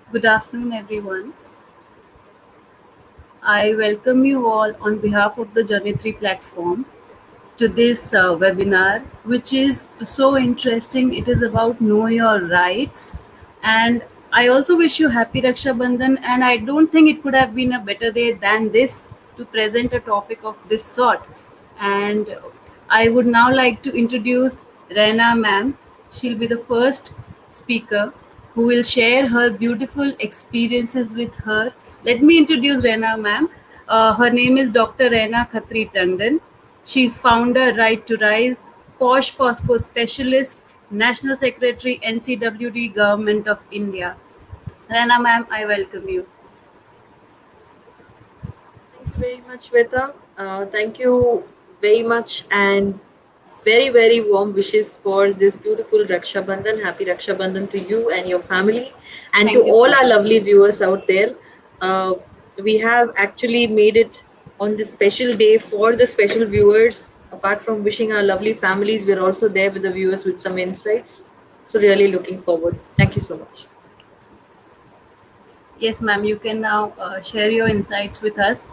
Good afternoon, everyone. I welcome you all on behalf of the Journey 3 platform to this webinar, which is so interesting. It is about know your rights. And I also wish you happy Raksha Bandhan. And I don't think it could have been a better day than this to present a topic of this sort. And I would now like to introduce Rena ma'am. She'll be the first speaker who will share her beautiful experiences with her. Let me introduce Rena ma'am. Her name is Dr. Rena Khatri Tandon. She's founder Right to Rise, Posh POSCO specialist, National Secretary NCWD Government of India. Rana ma'am, I welcome you. Thank you very much, Shweta. Thank you very much and very, very warm wishes for this beautiful Raksha Bandhan. Happy Raksha Bandhan to you and your family and to Thank you all so our much. lovely viewers out there. Uh, we have actually made it on this special day for the special viewers. Apart from wishing our lovely families, we're also there with the viewers with some insights. So, really looking forward. Thank you so much. Yes, ma'am, you can now share your insights with us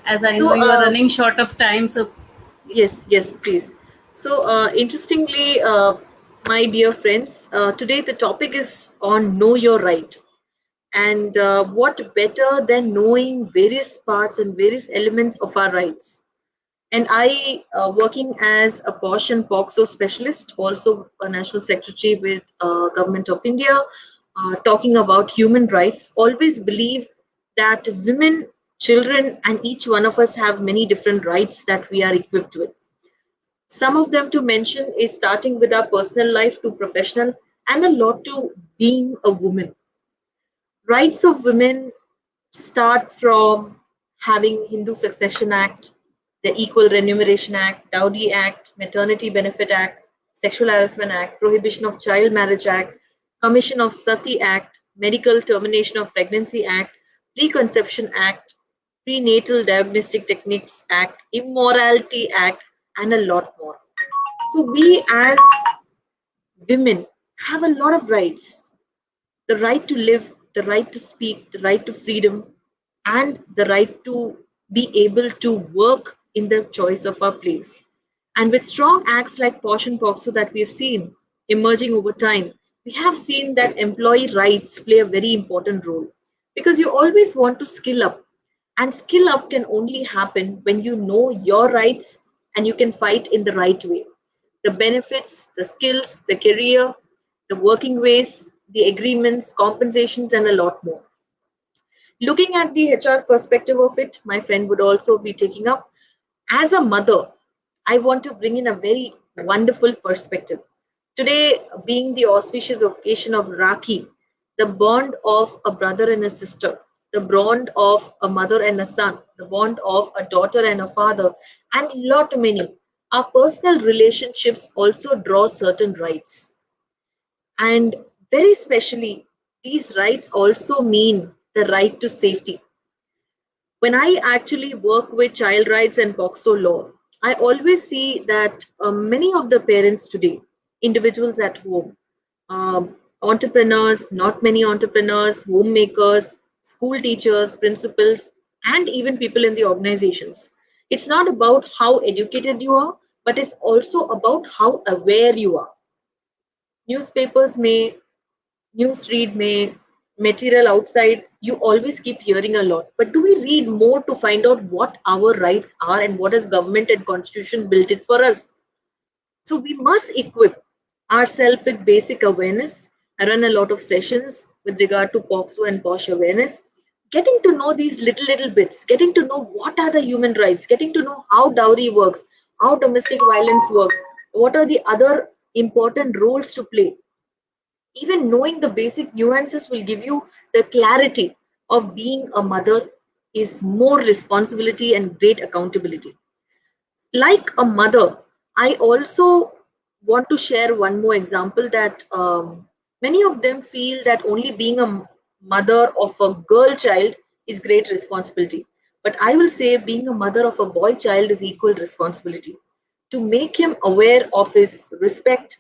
as I know So, you are running short of time. So, yes. yes, please. So, interestingly, my dear friends, today the topic is on know your right. And what better than knowing various parts and various elements of our rights? And I, working as a POSH and POXO specialist, also a national secretary with Government of India, talking about human rights, always believe that women, children, and each one of us have many different rights that we are equipped with. Some of them to mention is starting with our personal life to professional and a lot to being a woman. Rights of women start from having Hindu Succession Act, the Equal Remuneration Act, Dowry Act, Maternity Benefit Act, Sexual Harassment Act, Prohibition of Child Marriage Act, Commission of Sati Act, Medical Termination of Pregnancy Act, Preconception Act, Prenatal Diagnostic Techniques Act, Immorality Act, and a lot more. So we as women have a lot of rights. The right to live, the right to speak, the right to freedom, and the right to be able to work in the choice of our place. And with strong acts like POSH and POXO that we have seen emerging over time, we have seen that employee rights play a very important role because you always want to skill up. And skill up can only happen when you know your rights and you can fight in the right way. The benefits, the skills, the career, the working ways, the agreements, compensations, and a lot more. Looking at the HR perspective of it, my friend would also be taking up. As a mother, I want to bring in a very wonderful perspective. Today, being the auspicious occasion of Rakhi, the bond of a brother and a sister, the bond of a mother and a son, the bond of a daughter and a father, and lot many. Our personal relationships also draw certain rights. And very specially, these rights also mean the right to safety. When I actually work with child rights and POXO law, I always see that many of the parents today, individuals at home, entrepreneurs, not many entrepreneurs, homemakers, school teachers, principals, and even people in the organizations. It's not about how educated you are, but it's also about how aware you are. Newspapers may news read may material outside you always keep hearing a lot, but do we read more to find out what our rights are and what has government and constitution built it for us? So we must equip ourselves with basic awareness. I run a lot of sessions with regard to POXO and POSH awareness, getting to know these little bits, getting to know what are the human rights, getting to know how dowry works, how domestic violence works, what are the other important roles to play. Even knowing the basic nuances will give you the clarity of being a mother is more responsibility and great accountability. Like a mother, I also want to share one more example that many of them feel that only being a mother of a girl child is great responsibility. But I will say being a mother of a boy child is equal responsibility to make him aware of his respect,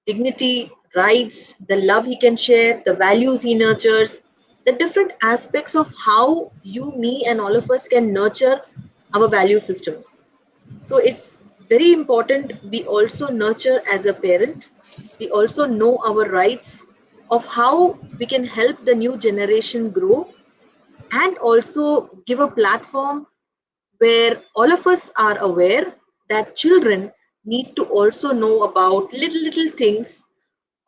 dignity, rights, the love he can share, the values he nurtures, the different aspects of how you, me, and all of us can nurture our value systems. So it's very important we also nurture as a parent. We also know our rights of how we can help the new generation grow, and also give a platform where all of us are aware that children need to also know about little things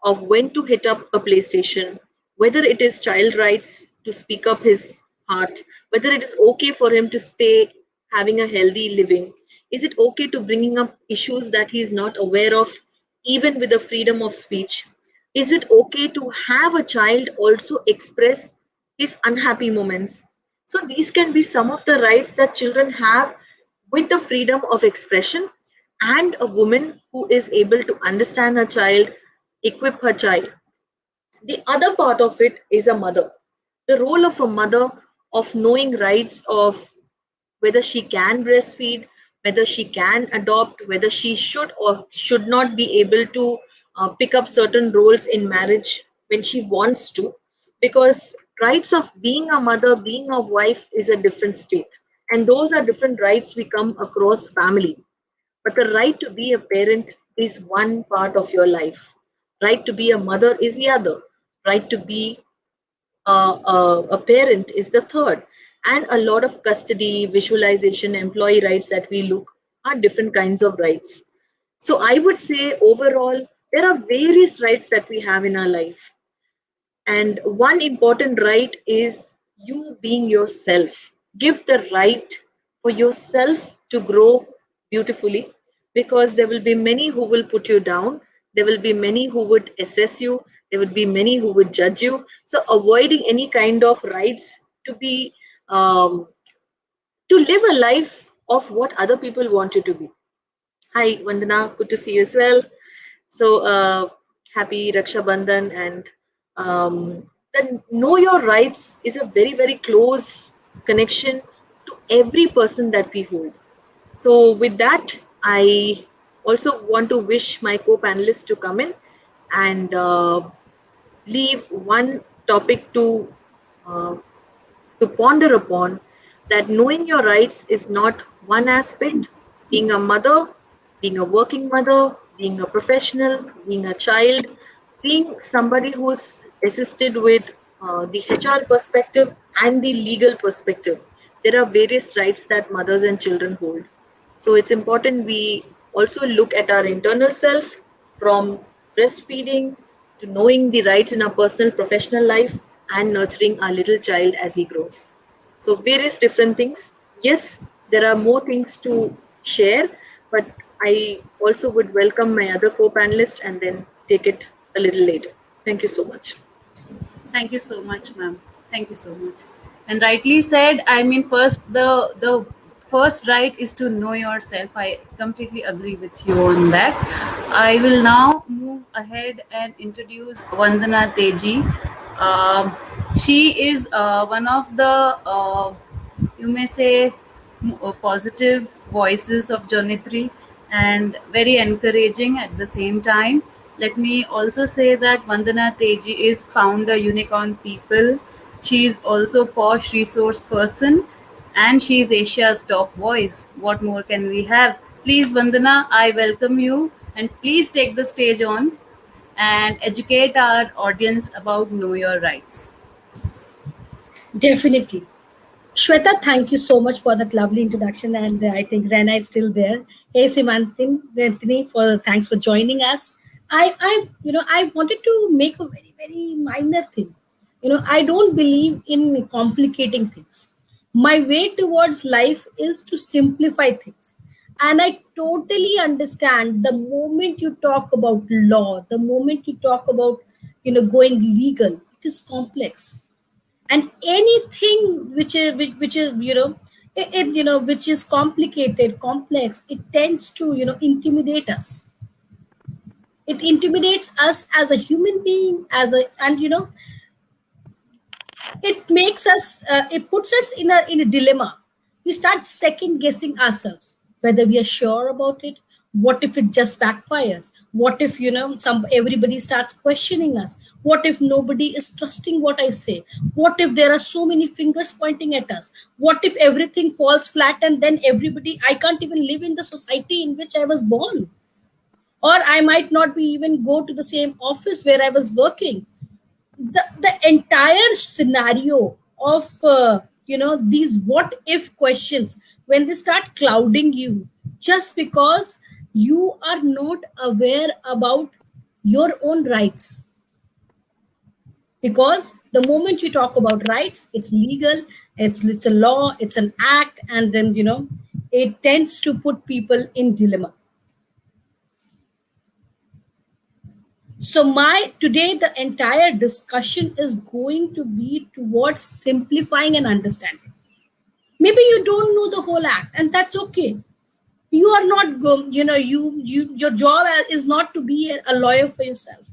of when to hit up a PlayStation, whether it is child rights to speak up his heart, whether it is okay for him to stay having a healthy living, is it okay to bringing up issues that he is not aware of, even with the freedom of speech? Is it okay to have a child also express his unhappy moments? So these can be some of the rights that children have with the freedom of expression, and a woman who is able to understand her child, equip her child. The other part of it is a mother. The role of a mother of knowing rights of whether she can breastfeed, whether she can adopt, whether she should or should not be able to pick up certain roles in marriage when she wants to, because rights of being a mother, being a wife is a different state, and those are different rights we come across family. But the right to be a parent is one part of your life. Right to be a mother is the other. Right to be a parent is the third. And a lot of custody, visualization, employee rights that we look are different kinds of rights. So I would say overall, there are various rights that we have in our life. And one important right is you being yourself. Give the right for yourself to grow beautifully, because there will be many who will put you down. There will be many who would assess you. There would be many who would judge you. So, avoiding any kind of rights to be, to live a life of what other people want you to be. Hi, Vandana. Good to see you as well. So happy Raksha Bandhan, and then know your rights is a very close connection to every person that we hold. So with that, I also want to wish my co-panelists to come in and leave one topic uh, to ponder upon, that knowing your rights is not one aspect. Being a mother, being a working mother, being a professional, being a child, being somebody who's assisted with the HR perspective and the legal perspective. There are various rights that mothers and children hold. So it's important we also look at our internal self, from breastfeeding to knowing the rights in our personal professional life and nurturing our little child as he grows. So various different things. Yes, there are more things to share, but I also would welcome my other co-panelist and then take it a little later. Thank you so much. Thank you so much, ma'am. Thank you so much. And rightly said. I mean, first the first right is to know yourself. I completely agree with you on that. I will now move ahead and introduce Vandana Teji. Um, she is one of the you may say positive voices of Journey 3, and very encouraging at the same time. Let me also say that Vandana Teji is founder Unicorn People. She is also Posh Resource Person, and she is Asia's top voice. What more can we have? Please, Vandana, I welcome you, and please take the stage on and educate our audience about Know Your Rights. Definitely. Shweta, thank you so much for that lovely introduction. And I think Rena is still there. Hey, Simantin, Anthony, for thanks for joining us. I wanted to make a very minor thing. I don't believe in complicating things. My way towards life is to simplify things. And I totally understand the moment you talk about law, the moment you talk about, going legal, it is complex, and anything which is which is complicated, complex, it tends to intimidate us. It intimidates us as a human being, as a and it makes us it puts us in a dilemma. We start second guessing ourselves, whether we are sure about it, What if it just backfires? What if, some everybody starts questioning us? What if nobody is trusting what I say? What if there are so many fingers pointing at us? What if everything falls flat and then everybody, I can't even live in the society in which I was born, or I might not be even go to the same office where I was working. The entire scenario of these what if questions, when they start clouding you, just because you are not aware about your own rights. Because the moment you talk about rights, it's legal, it's a law, it's an act, and then it tends to put people in dilemma. So my today the entire discussion is going to be towards simplifying and understanding. Maybe you don't know the whole act, and that's okay. You are not going, your job is not to be a lawyer for yourself.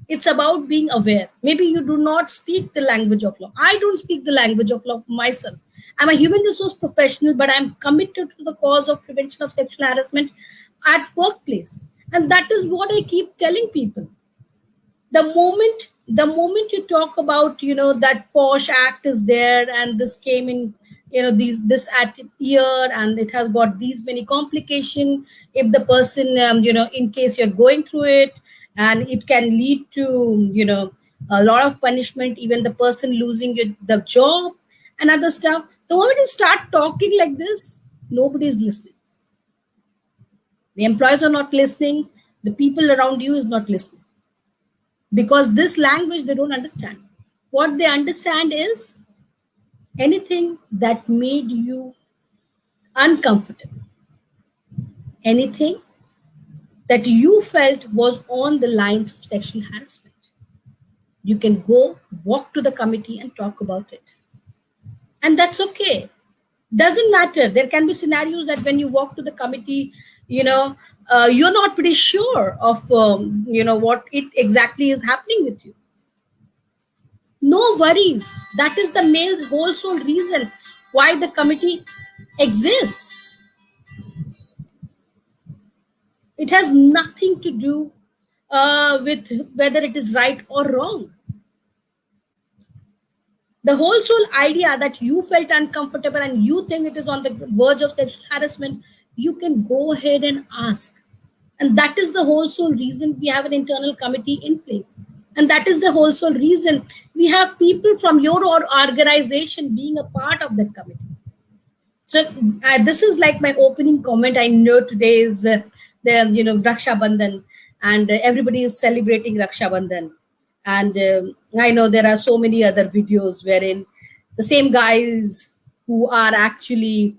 It's about being aware. Maybe you do not speak the language of law. I don't speak the language of law myself. I'm a human resource professional, but I'm committed to the cause of prevention of sexual harassment at workplace. And that is what I keep telling people. The moment you talk about that posh act is there, and this came in these this at year, and it has got these many complication, if the person in case you're going through it, and it can lead to a lot of punishment, even the person losing the job and other stuff. The moment you start talking like this, nobody is listening. The employees are not listening, the people around you is not listening, because this language they don't understand. What they understand is anything that made you uncomfortable, anything that you felt was on the lines of sexual harassment. You can go walk to the committee and talk about it, and that's okay. Doesn't matter. There can be scenarios that when you walk to the committee, you're not pretty sure of what it exactly is happening with you. No worries. That is the main whole sole reason why the committee exists. It has nothing to do with whether it is right or wrong. The whole sole idea that you felt uncomfortable and you think it is on the verge of sexual harassment, you can go ahead and ask. And that is the whole sole reason we have an internal committee in place. And that is the whole sole reason we have people from your organization being a part of that committee. So this is like my opening comment. I know today is the Raksha Bandhan, and everybody is celebrating Raksha Bandhan. And I know there are so many other videos wherein the same guys who are actually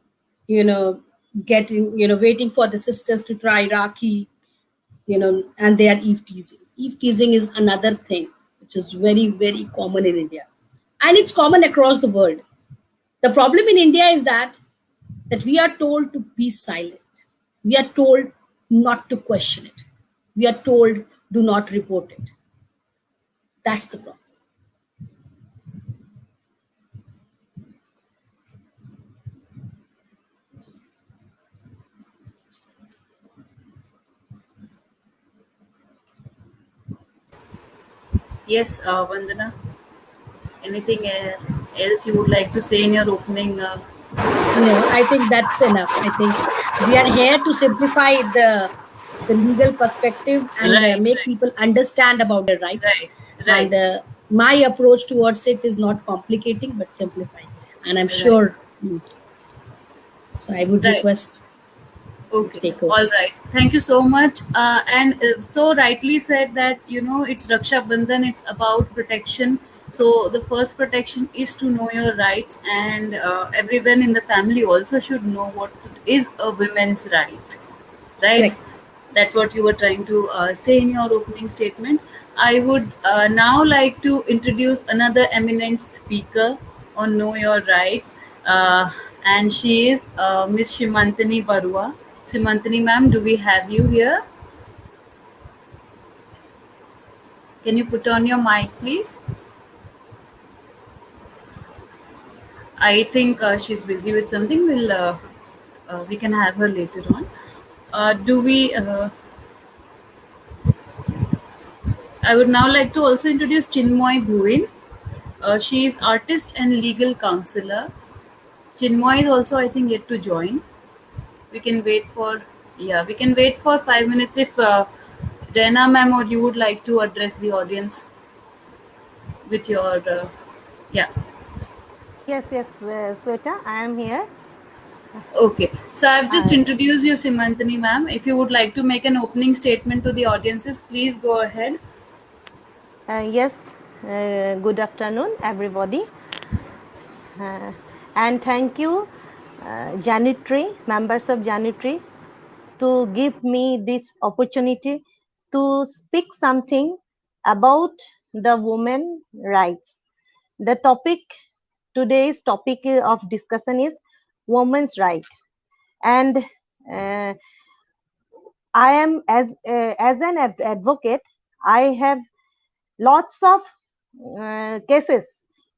getting waiting for the sisters to try Rakhi, and they are eve teasing. Eve teasing is another thing which is very, very common in India, and it's common across the world. The problem in India is that we are told to be silent. We are told not to question it. We are told do not report it. That's the problem. Yes, Vandana. Anything else you would like to say in your opening? No, I think that's enough. I think we are here to simplify the legal perspective and Right, make right, people understand about their rights. right, right, And my approach towards it is not complicating but simplifying. And I'm right, sure. So I would right. request you to Okay, take over. all right. Thank you so much. And so rightly said that it's Raksha Bandhan. It's about protection. So the first protection is to know your rights, and everyone in the family also should know what is a women's right. Right? Correct. That's what you were trying to say in your opening statement. I would now like to introduce another eminent speaker on Know Your Rights, and she is Miss Shimantini Barua. Shimantini ma'am, do we have you here? Can you put on your mic, please? I think she's busy with something. We can have her later on. Do we? I would now like to also introduce Chinmoy Bhuin. She is artist and legal counselor. Chinmoy is also, I think, yet to join. We can wait for, yeah, we can wait for 5 minutes if Rena ma'am or you would like to address the audience with your, yeah. Yes, yes, Sweta, I am here. Okay, so I've just I, introduced you, Simantani ma'am. If you would like to make an opening statement to the audiences, please go ahead. yes, good afternoon, everybody. Uh, and thank you, Janitry, members of Janitry, to give me this opportunity to speak something about the women rights. The topic, today's topic of discussion is women's right. And uh, I am, as an advocate, I have lots of cases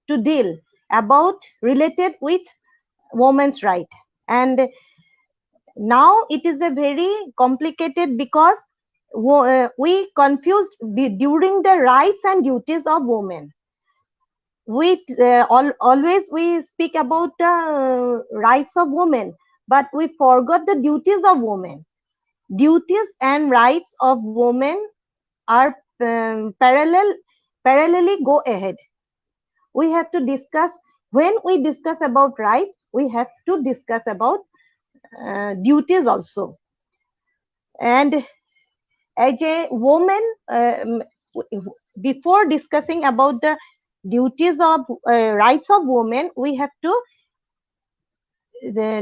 to deal about related with women's right, and now it is a very complicated because we confused during the rights and duties of women. We always we speak about the rights of women, but we forgot the duties of women. Duties and rights of women are parallelly go ahead. We have to discuss, when we discuss about right, we have to discuss about duties also. And as a woman, before discussing about the duties of rights of women, we have to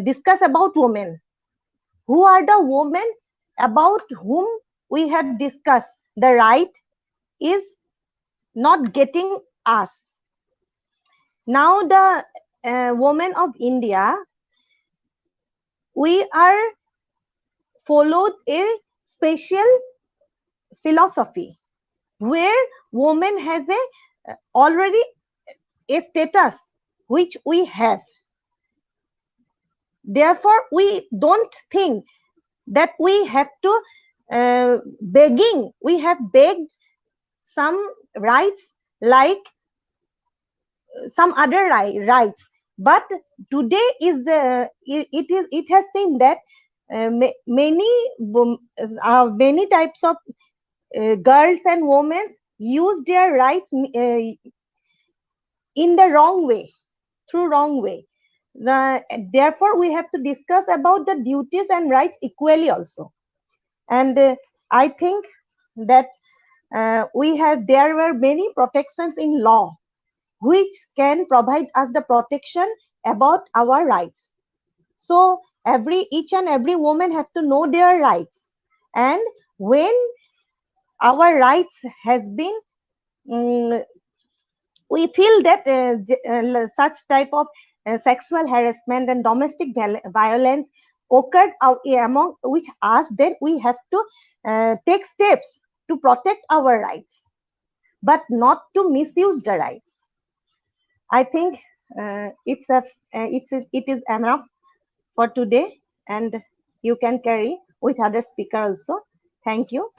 discuss about women. Who are the women about whom we have discussed the right is not getting us? Now the women of India, we are followed a special philosophy where woman has a already a status which we have. Therefore, we don't think that we have to begging. We have begged some rights like some other rights, but today is the it has seen that many types of girls and women use their rights in the wrong way, through wrong way. Therefore, we have to discuss about the duties and rights equally also. And I think that there were many protections in law which can provide us the protection about our rights. So each and every woman have to know their rights, and when our rights has been we feel that such type of sexual harassment and domestic violence occurred among which us, then we have to take steps to protect our rights, but not to misuse the rights. I think it is enough for today, and you can carry with other speaker also. Thank you.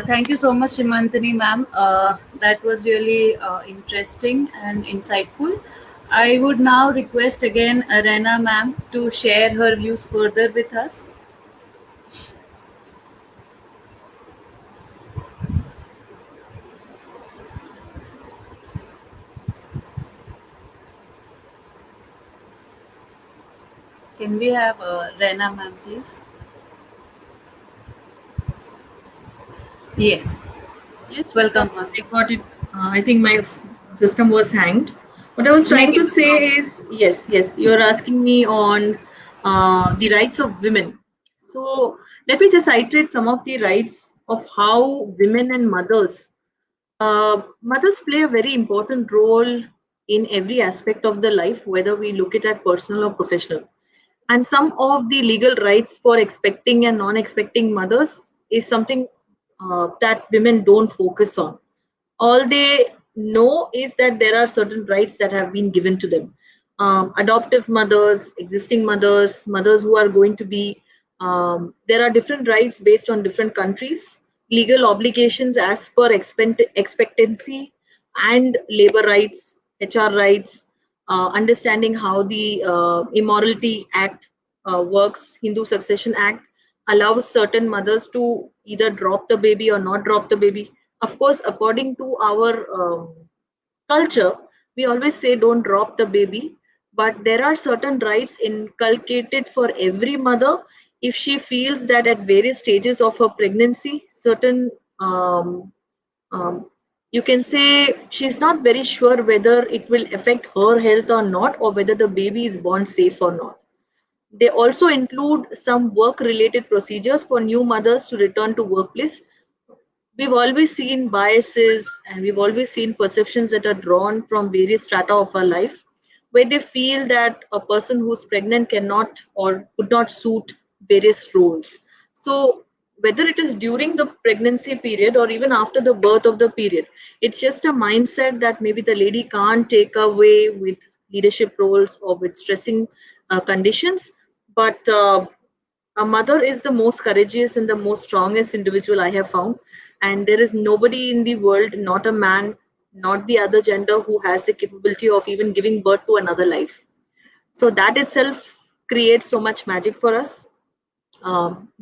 Thank you so much, Shimantani ma'am. That was really interesting and insightful. I would now request again Rena ma'am to share her views further with us. Can we have Rena ma'am, please? Yes. Yes, Welcome, ma'am. I got it. I think my system was hanged. What I was trying to say is, yes, you're asking me on the rights of women. So let me just iterate some of the rights of how women and mothers play a very important role in every aspect of the life, whether we look at personal or professional. And some of the legal rights for expecting and non-expecting mothers is something that women don't focus on. All they know is that there are certain rights that have been given to them. Adoptive mothers, existing mothers, mothers who are going to be There are different rights based on different countries, legal obligations as per expectancy, and labor rights, HR rights, understanding how the Immorality Act works, Hindu Succession Act allows certain mothers to either drop the baby or not drop the baby. Of course, according to our culture, we always say don't drop the baby, but there are certain rights inculcated for every mother if she feels that at various stages of her pregnancy, certain um, you can say she's not very sure whether it will affect her health or not, or whether the baby is born safe or not. They also include some work related procedures for new mothers to return to workplace. We've always seen biases and we've always seen perceptions that are drawn from various strata of our life, where they feel that a person who's pregnant cannot or could not suit various roles. So whether it is during the pregnancy period or even after the birth of the period, it's just a mindset that maybe the lady can't take away with leadership roles or with stressing conditions. But a mother is the most courageous and the most strongest individual I have found. And there is nobody in the world, not a man, not the other gender, who has the capability of even giving birth to another life. So that itself creates so much magic for us.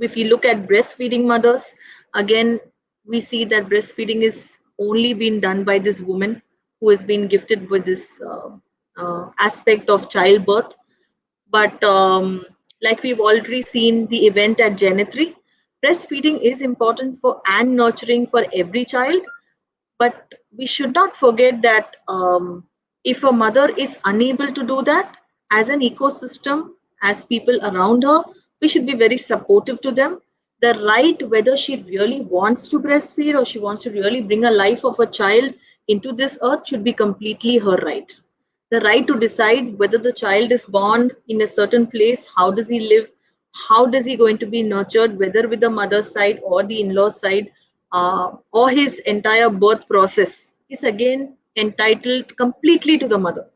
If you look at breastfeeding mothers, again, we see that breastfeeding is only being done by this woman who has been gifted with this aspect of childbirth. But like we've already seen the event at Janitri, breastfeeding is important for and nurturing for every child. But we should not forget that if a mother is unable to do that, as an ecosystem, as people around her, we should be very supportive to them. The right, whether she really wants to breastfeed or she wants to really bring a life of a child into this earth, should be completely her right. The right to decide whether the child is born in a certain place, how does he live, how does he going to be nurtured, whether with the mother's side or the in-law side, or his entire birth process is again entitled completely to the mother.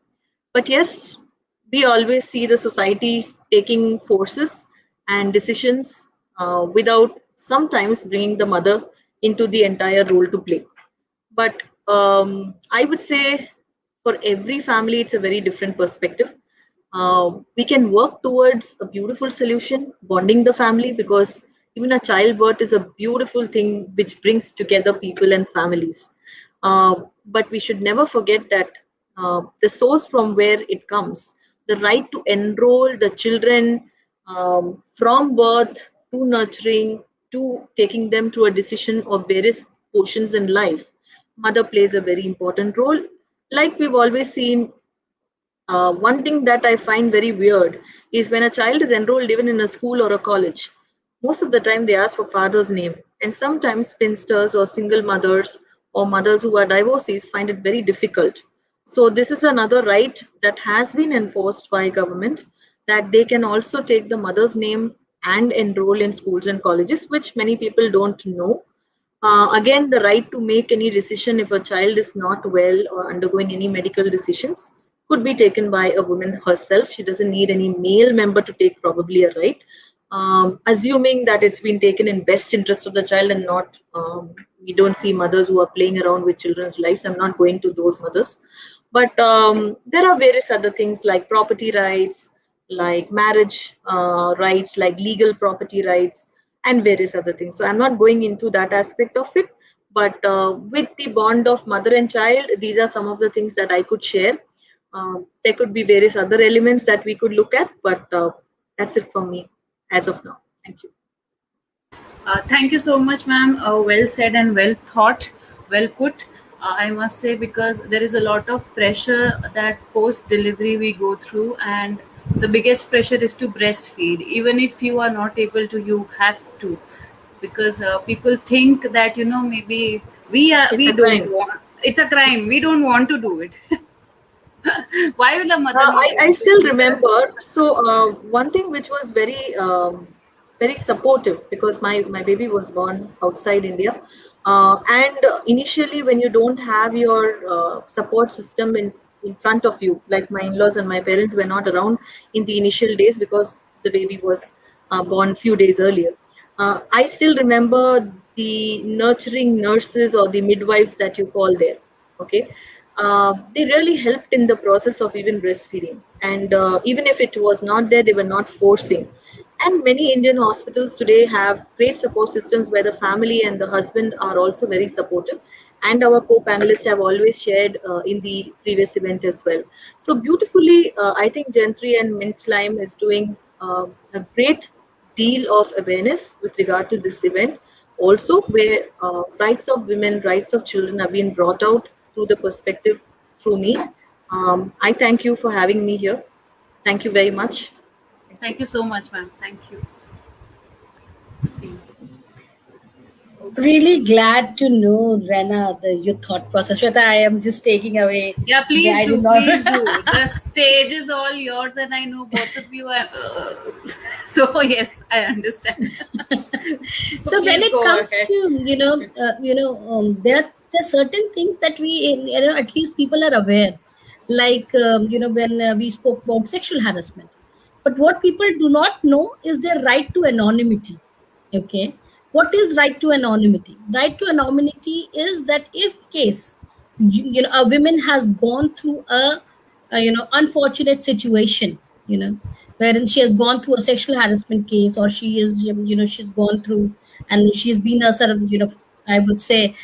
But yes, we always see the society taking forces and decisions without sometimes bringing the mother into the entire role to play. But I would say for every family, it's a very different perspective. We can work towards a beautiful solution, bonding the family, because even a childbirth is a beautiful thing which brings together people and families. But we should never forget that the source from where it comes, the right to enroll the children from birth to nurturing to taking them to a decision of various portions in life, mother plays a very important role. Like we've always seen, one thing that I find very weird is when a child is enrolled even in a school or a college, most of the time they ask for father's name. And sometimes spinsters or single mothers or mothers who are divorcees find it very difficult. So this is another right that has been enforced by government, that they can also take the mother's name and enroll in schools and colleges, which many people don't know. Again, the right to make any decision if a child is not well or undergoing any medical decisions could be taken by a woman herself. She doesn't need any male member to take probably a right, assuming that it's been taken in best interest of the child and not, we don't see mothers who are playing around with children's lives. I'm not going to those mothers. But there are various other things like property rights, like marriage rights, like legal property rights, and various other things. So I'm not going into that aspect of it. But with the bond of mother and child, these are some of the things that I could share. There could be various other elements that we could look at, but that's it for me as of now. Thank you. Thank you so much, ma'am. Well said and well thought, well put. I must say, because there is a lot of pressure that post delivery we go through, and the biggest pressure is to breastfeed. Even if you are not able to, you have to, because people think that maybe It's we a don't crime. want. It's a crime. We don't want to do it. Why will a mother not I want to still do that? remember. So one thing which was very very supportive, because my baby was born outside India, and initially when you don't have your support system in front of you, like my in-laws and my parents were not around in the initial days because the baby was born few days earlier. I still remember the nurturing nurses or the midwives that you call there. Okay, they really helped in the process of even breastfeeding, and even if it was not there, they were not forcing. And many Indian hospitals today have great support systems where the family and the husband are also very supportive. And our co-panelists have always shared in the previous event as well. So beautifully, I think Gentry and Mint Lime is doing a great deal of awareness with regard to this event. Also, where rights of women, rights of children are being brought out through the perspective through me. I thank you for having me here. Thank you very much. Thank you so much, ma'am. Thank you. See. Really glad to know, Rena, your thought process. Shweta, I am just taking away. Yeah, I please did do, not. please do. The stage is all yours, and I know both of you. So yes, I understand. So when please it go comes ahead. to there are certain things that we at least people are aware, like when we spoke about sexual harassment, but what people do not know is their right to anonymity. Okay, what is right to anonymity? Right to anonymity is that if case a woman has gone through a unfortunate situation, wherein she has gone through a sexual harassment case, or she is she's gone through and she's been a sort of I would say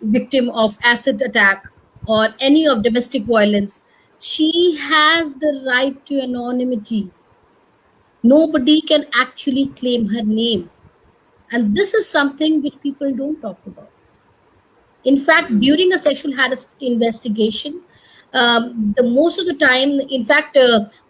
victim of acid attack or any of domestic violence. She has the right to anonymity. Nobody can actually claim her name, and this is something which people don't talk about. In fact, during a sexual harassment investigation, the most of the time, in fact,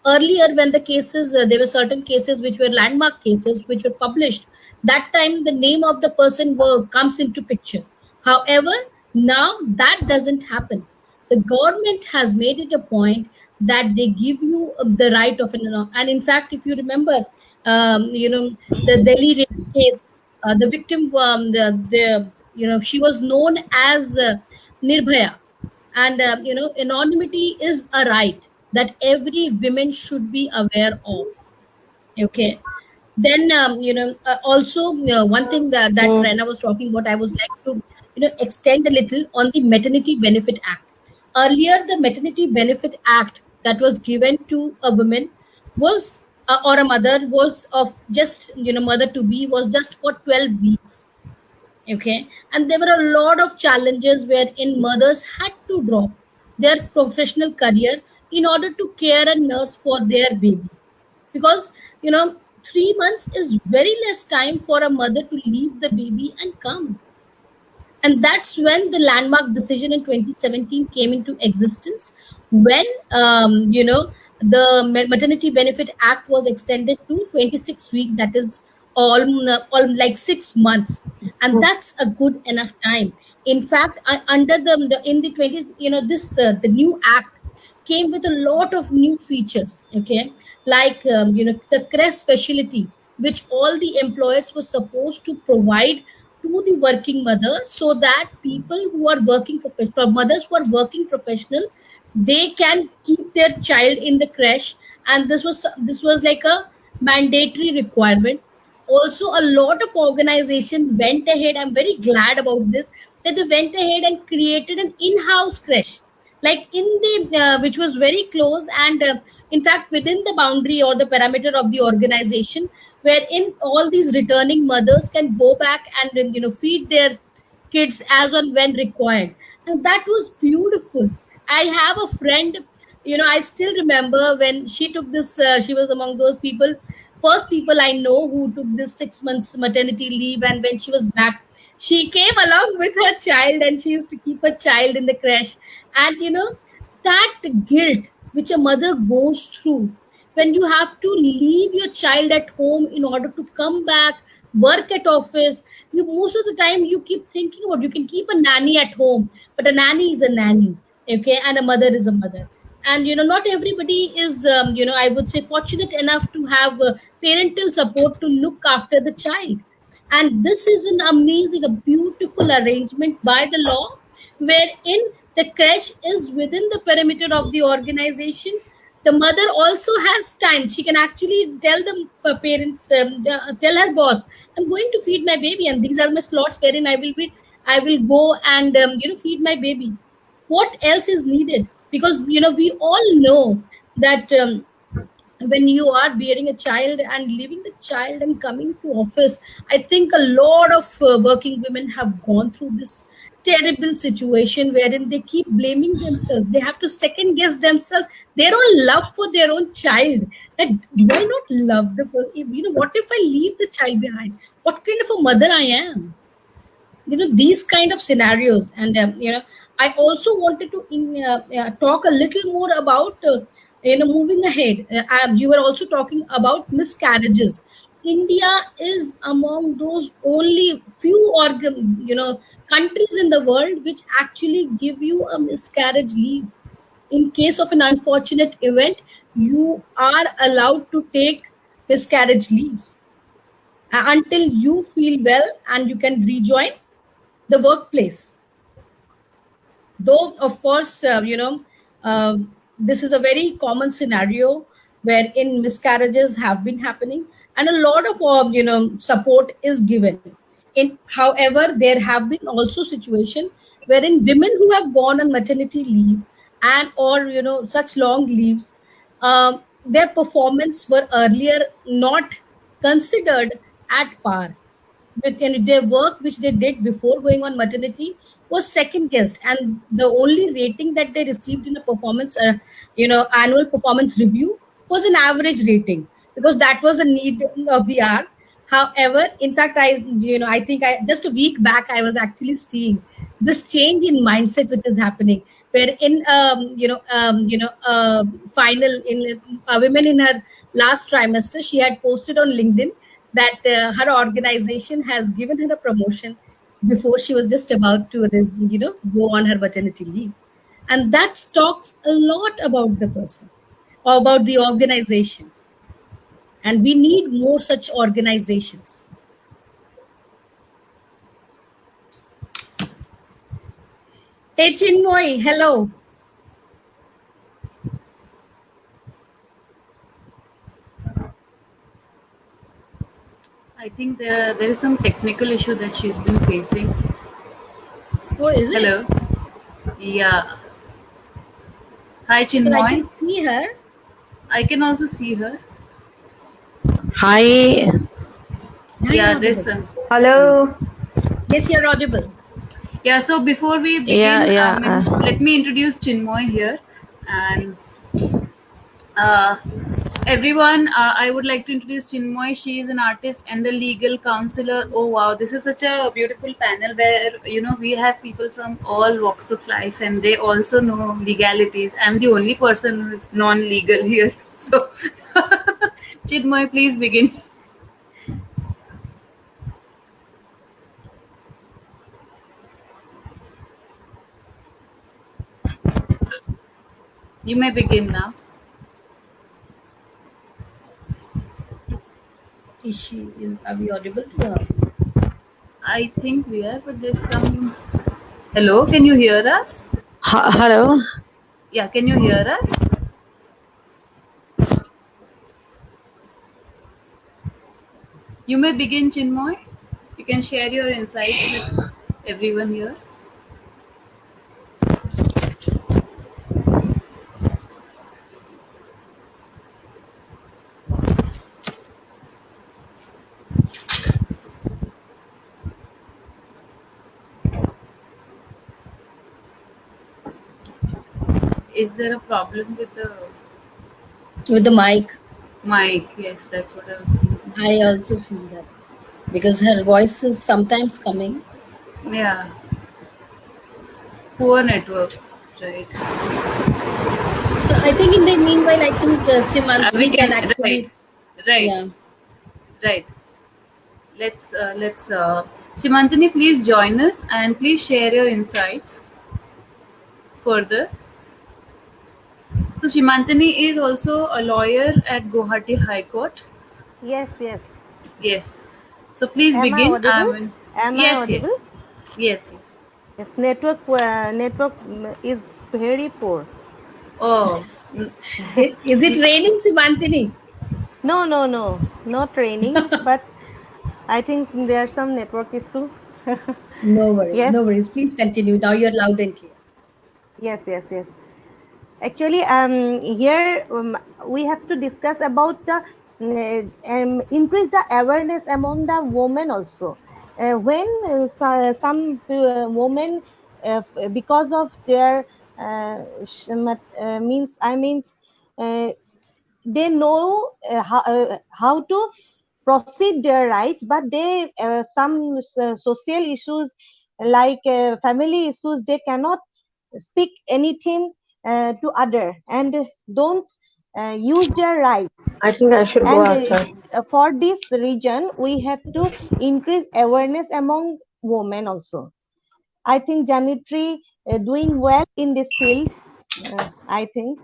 earlier when the cases, there were certain cases which were landmark cases which were published. That time, the name of the person comes into picture. However, now that doesn't happen. The government has made it a point that they give you the right of an. And in fact, if you remember, the Delhi rape case, the victim, she was known as Nirbhaya, and anonymity is a right that every woman should be aware of. Okay. Then also one thing that Rena was talking about, I was like to extend a little on the Maternity Benefit Act. Earlier, the Maternity Benefit Act that was given to a woman was or a mother was of just mother to be was just for 12 weeks. Okay, and there were a lot of challenges wherein mothers had to drop their professional career in order to care and nurse for their baby, because 3 months is very less time for a mother to leave the baby and come. And that's when the landmark decision in 2017 came into existence, when the Maternity Benefit Act was extended to 26 weeks, that is all like 6 months. And that's a good enough time. In fact, under in the 20 this the new act came with a lot of new features. Okay, like the CRES specialty, which all the employers were supposed to provide to the working mother, so that people who are working professional, mothers who are working professional, they can keep their child in the creche. And this was like a mandatory requirement. Also, a lot of organization went ahead, I'm very glad about this, that they went ahead and created an in-house creche, like in the which was very close, and in fact within the boundary or the parameter of the organization, wherein all these returning mothers can go back and feed their kids as and when required. And that was beautiful. I have a friend, I still remember when she took this, she was among those people, first people I know who took this 6 months maternity leave. And when she was back, she came along with her child, and she used to keep her child in the crash. And that guilt which a mother goes through when you have to leave your child at home in order to come back, work at office. You most of the time you keep thinking about, you can keep a nanny at home, but a nanny is a nanny. Okay, and a mother is a mother. And not everybody is I would say fortunate enough to have parental support to look after the child. And this is an amazing, a beautiful arrangement by the law, wherein the creche is within the perimeter of the organization. The mother also has time. She can actually tell the parents, tell her boss, I'm going to feed my baby, and these are my slots wherein I will go and feed my baby. What else is needed? Because we all know that when you are bearing a child and leaving the child and coming to office, I think a lot of working women have gone through this terrible situation wherein they keep blaming themselves. They have to second guess themselves, their own love for their own child. That do I not love what if I leave the child behind? What kind of a mother I am? These kind of scenarios. And I also wanted to talk a little more about moving ahead. You were also talking about miscarriages. India is among those only few countries in the world which actually give you a miscarriage leave. In case of an unfortunate event, you are allowed to take miscarriage leaves until you feel well and you can rejoin the workplace. Though of course this is a very common scenario wherein miscarriages have been happening, and a lot of support is given. In However, there have been also situation wherein women who have gone on maternity leave and or such long leaves, their performance were earlier not considered at par with, and their work which they did before going on maternity was second guessed, and the only rating that they received in the performance annual performance review was an average rating, because that was the need of the hour. However, in fact, I think I just a week back I was actually seeing this change in mindset which is happening, where in final in a women in her last trimester, she had posted on LinkedIn that her organization has given her a promotion before she was just about to go on her maternity leave. And that talks a lot about the person or about the organization, and we need more such organizations. Hey Chinmoy, hello. I think there is some technical issue that she's been facing. Oh, is it? Hello. Yeah. Hi, Because I can Chinmoy. see her. I can also see her. Hi. Now you're Yeah, there's audible. some. Hello. Yes, you're audible. Yeah, so before we Yeah, begin, yeah. let me introduce Chinmoy here. And uh, everyone, I would like to introduce Chinmoy. She is an artist and a legal counselor. Oh wow, this is such a beautiful panel where we have people from all walks of life and they also know legalities. I'm the only person who is non-legal here. So, Chinmoy, please begin. You may begin now. Are we audible to her? I think we are, but there's some. Hello, can you hear us? Hello. Yeah, can you hear us? You may begin, Chinmoy. You can share your insights with everyone here. Is there a problem with the With the mic, mic? Yes, that's what I was thinking. I also feel that because her voice is sometimes coming. Yeah, poor network, right? So I think in the meanwhile, I think We Simantini can can right, actually, right, yeah. right. Let's Shimantini, please join us and please share your insights further. So Shimantini is also a lawyer at Guwahati High Court. Yes, yes. Yes. So please Am I begin. audible? Am I Yes, audible? yes, yes, yes. Yes, network is very poor. Oh, Mm, Is it raining, Simantini? No, no, no, not raining, but I think there's some network issue. No worries, Yes, no worries. Please continue. Now you're loud and clear. yes, yes, yes. Actually, here we have to discuss about the increase the awareness among the women also. When some women, because of their means, I means they know how to proceed their rights, but they some social issues like family issues, they cannot speak anything to other and don't use their rights. I think I should go And outside. for this region, we have to increase awareness among women also. I think Janitri doing well in this field. I think.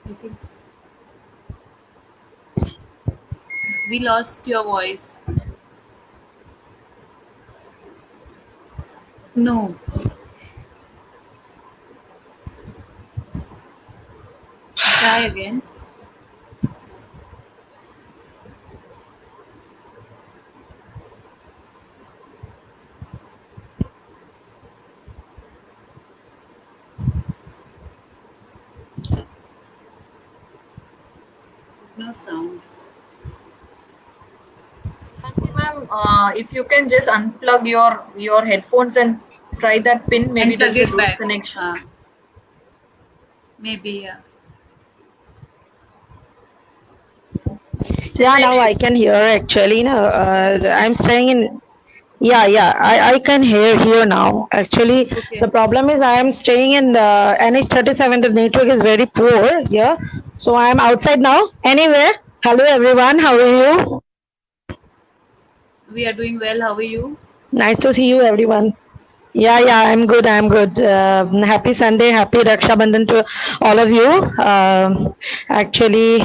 I think we lost your voice. No, try again. There's no sound. Shanti ma'am, if you can just unplug your headphones and try that pin, maybe And plug there's a it loose back. connection. Maybe, yeah. Yeah, now Maybe I can hear actually. No, I'm yes. staying in. Yeah, yeah, I can hear now. Actually, Okay. the problem is I am staying in NH37. The network is very poor here, so I am outside now. Anyway, hello everyone. How are you? We are doing well. How are you? Nice to see you, everyone. Yeah, yeah, I'm good. I'm good. Happy Sunday, happy Raksha Bandhan to all of you. Actually,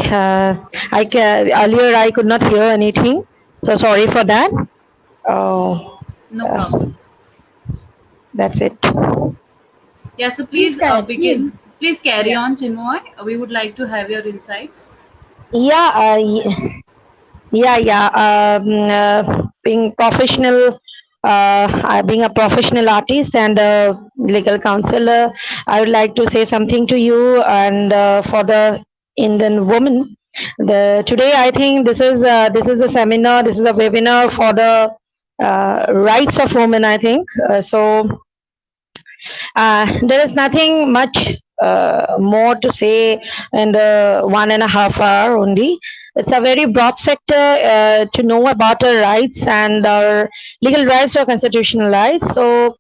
earlier I could not hear anything, so sorry for that. Oh, No uh, problem. that's it. Yeah, so Please, please please. begin. Please carry Yeah. on, Chinmoy. We would like to have your insights. Yeah, yeah, yeah. Being professional, being a professional artist and a legal counselor, I would like to say something to you and for the Indian woman. The today, I think this is a seminar. This is a webinar for the rights of women. I think so. There is nothing much more to say in the 1.5 hour only. It's a very broad sector to know about our rights and our legal rights or constitutional rights. So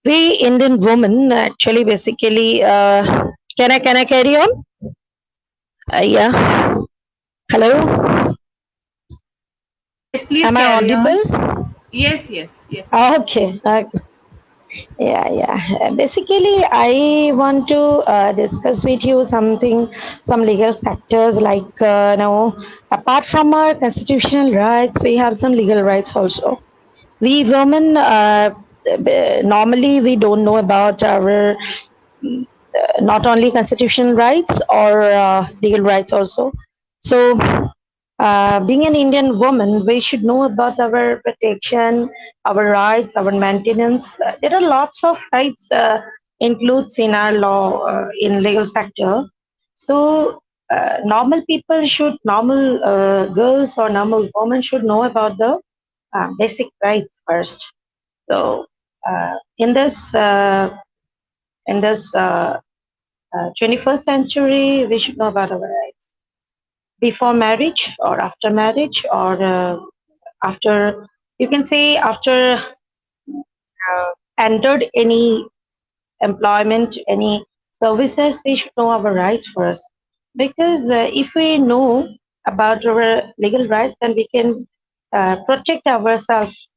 we Indian women actually basically can I carry on? Yeah. Hello. Yes, please Am I carry on. audible? Yes, yes, yes. Okay. Yeah, yeah. Basically, I want to discuss with you something, some legal factors like, apart from our constitutional rights, we have some legal rights also. We women, normally we don't know about our not only constitutional rights or legal rights also. So, being an Indian woman, we should know about our protection, our rights, our maintenance. There are lots of rights includes in our law in legal sector. So, normal girls or normal women should know about the basic rights first. So, in this 21st century, we should know about our rights before marriage or after marriage or after, you can say, after entered any employment, any services, we should know our rights first. Because if we know about our legal rights, then we can protect ourselves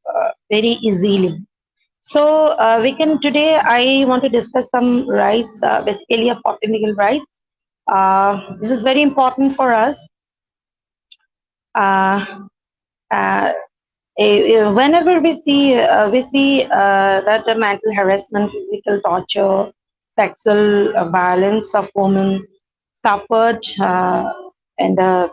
very easily. So we can today. I want to discuss some rights, basically a 14 legal rights. This is very important for us. Uh, uh, whenever we see that the mental harassment, physical torture, sexual violence of women suffered in the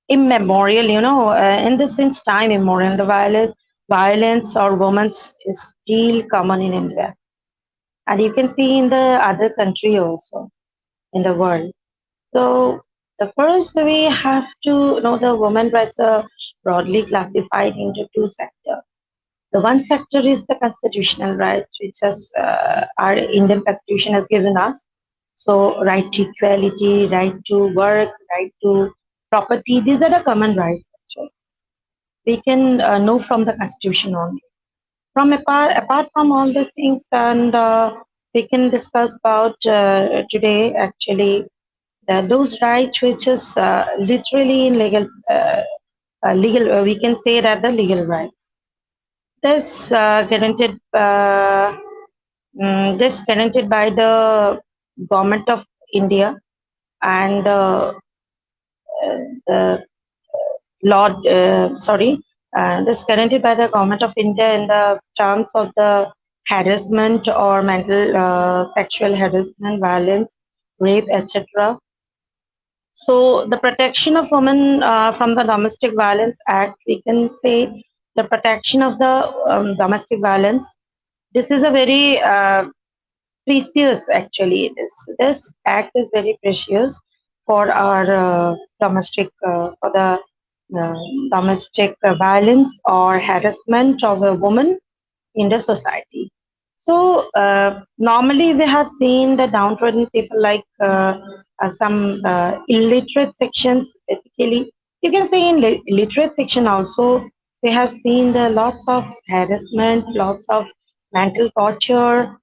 immemorial, in the since time immemorial, the violence or women's is still common in India, and you can see in the other country also in the world. So the first we have to know the women rights are broadly classified into two sectors. The one sector is the constitutional rights, which has our Indian Constitution has given us. So right to equality, right to work, right to property. These are the common rights. Actually, we can know from the Constitution only. From apart from all these things, and we can discuss about today actually those rights which is literally in legal. We can say that the legal rights. This guaranteed by the government of India and the law. This guaranteed by the government of India in the terms of the harassment or mental sexual harassment, violence, rape, etc. So the protection of women from the Domestic Violence Act, we can say the protection of the domestic violence. This is a very precious, actually. This act is very precious for our for the domestic violence or harassment of a woman in the society. So normally we have seen the downtrodden people like some illiterate sections. Basically, you can say in literate section also we have seen the lots of harassment, lots of mental torture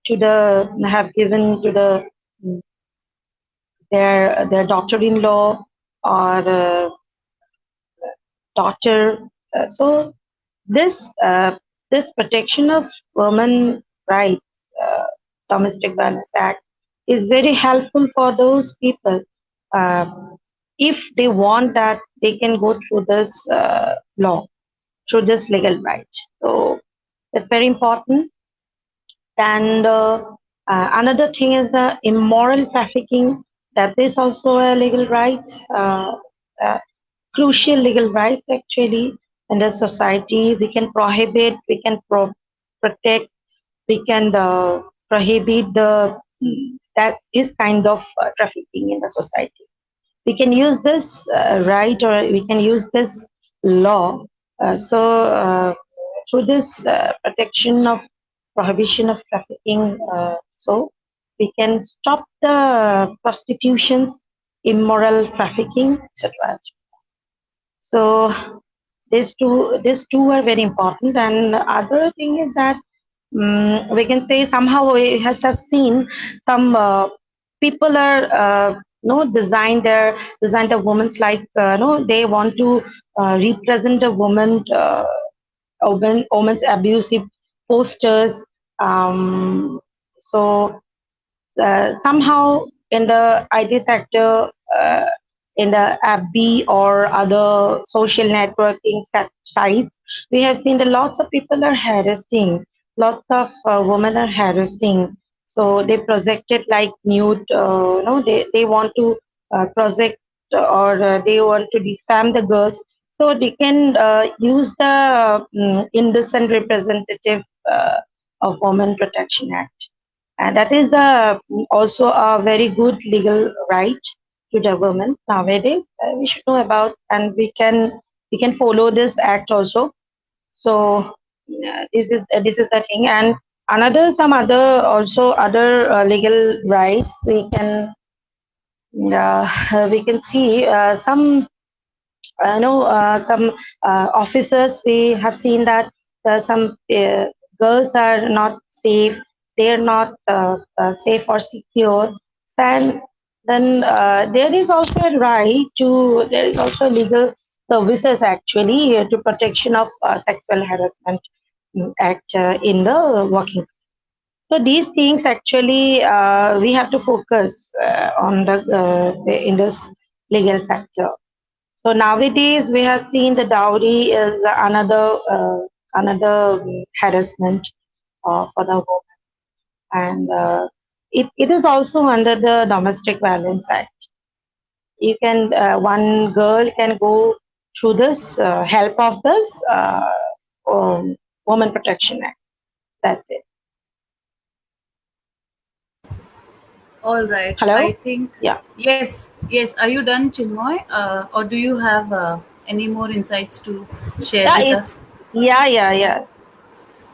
to the have given to the their daughter-in-law or daughter. So this this protection of women rights, uh, Domestic Violence Act, is very helpful for those people. Uh, if they want that, they can go through this law, through this legal right. So that's very important. And another thing is the immoral trafficking. That is also a legal right, uh, crucial legal rights actually in the society. We can prohibit, we can protect, we can prohibit the that is kind of trafficking in the society. We can use this right or we can use this law. So through this protection of prohibition of trafficking, so we can stop the prostitutions, immoral trafficking, etc. So these two are very important. And other thing is that we can say somehow we have seen some people are no design the women's like no they want to represent a woman's abusive posters. So somehow in the IT sector, in the FB or other social networking sites, we have seen that lots of people are harassing, lots of women are harassing. So they project it like nude, no, they want to project or they want to defame the girls. So they can use the Indecent Representative of Women Protection Act, and that is the also a very good legal right to the women nowadays. We should know about, and we can follow this act also. So this is the thing, and some other also other legal rights we can see some some officers. We have seen that some girls are not safe. They are not safe or secure. And then there is also a right to. There is also legal services actually to protection of sexual harassment act in the working. So these things actually we have to focus on in this legal sector. So nowadays we have seen the dowry is another harassment for the woman, and it is also under the Domestic Violence Act. You can one girl can go through this help of this Women Protection Act. That's it. All right. I Hello? think Yeah. yes, yes. Are you done, Chinmoy, or do you have any more insights to share Yeah, with it, us? yeah.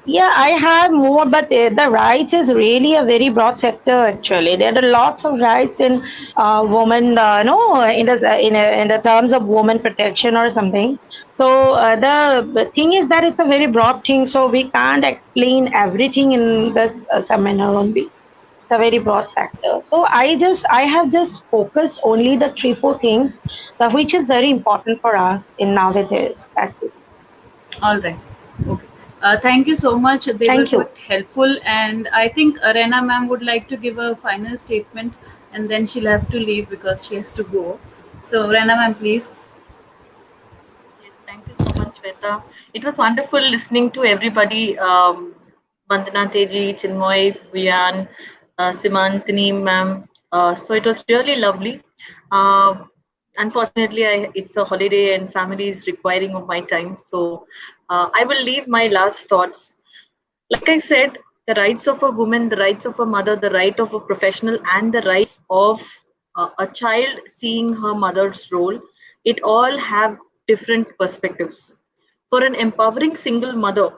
Yeah, I have more, but the rights is really a very broad sector. Actually, there are lots of rights in women, no, in the terms of women protection or something. So the thing is that it's a very broad thing, so we can't explain everything in this seminar only. It's a very broad sector. So I have just focused only the three four things, which is very important for us in nowadays. That's it. All right. Okay. Thank you so much. They were Thank you. quite helpful, and I think Rena ma'am would like to give a final statement, and then she'll have to leave because she has to go. So, Rena ma'am, please. Yes, thank you so much, Shweta. It was wonderful listening to everybody. Vandana Teji, Chinmoy, Vian, Simantini, ma'am. So it was really lovely. Uh, Unfortunately, it's a holiday and family is requiring of my time. So I will leave my last thoughts. Like I said, the rights of a woman, the rights of a mother, the right of a professional, and the rights of a child seeing her mother's role, it all have different perspectives. For an empowering single mother,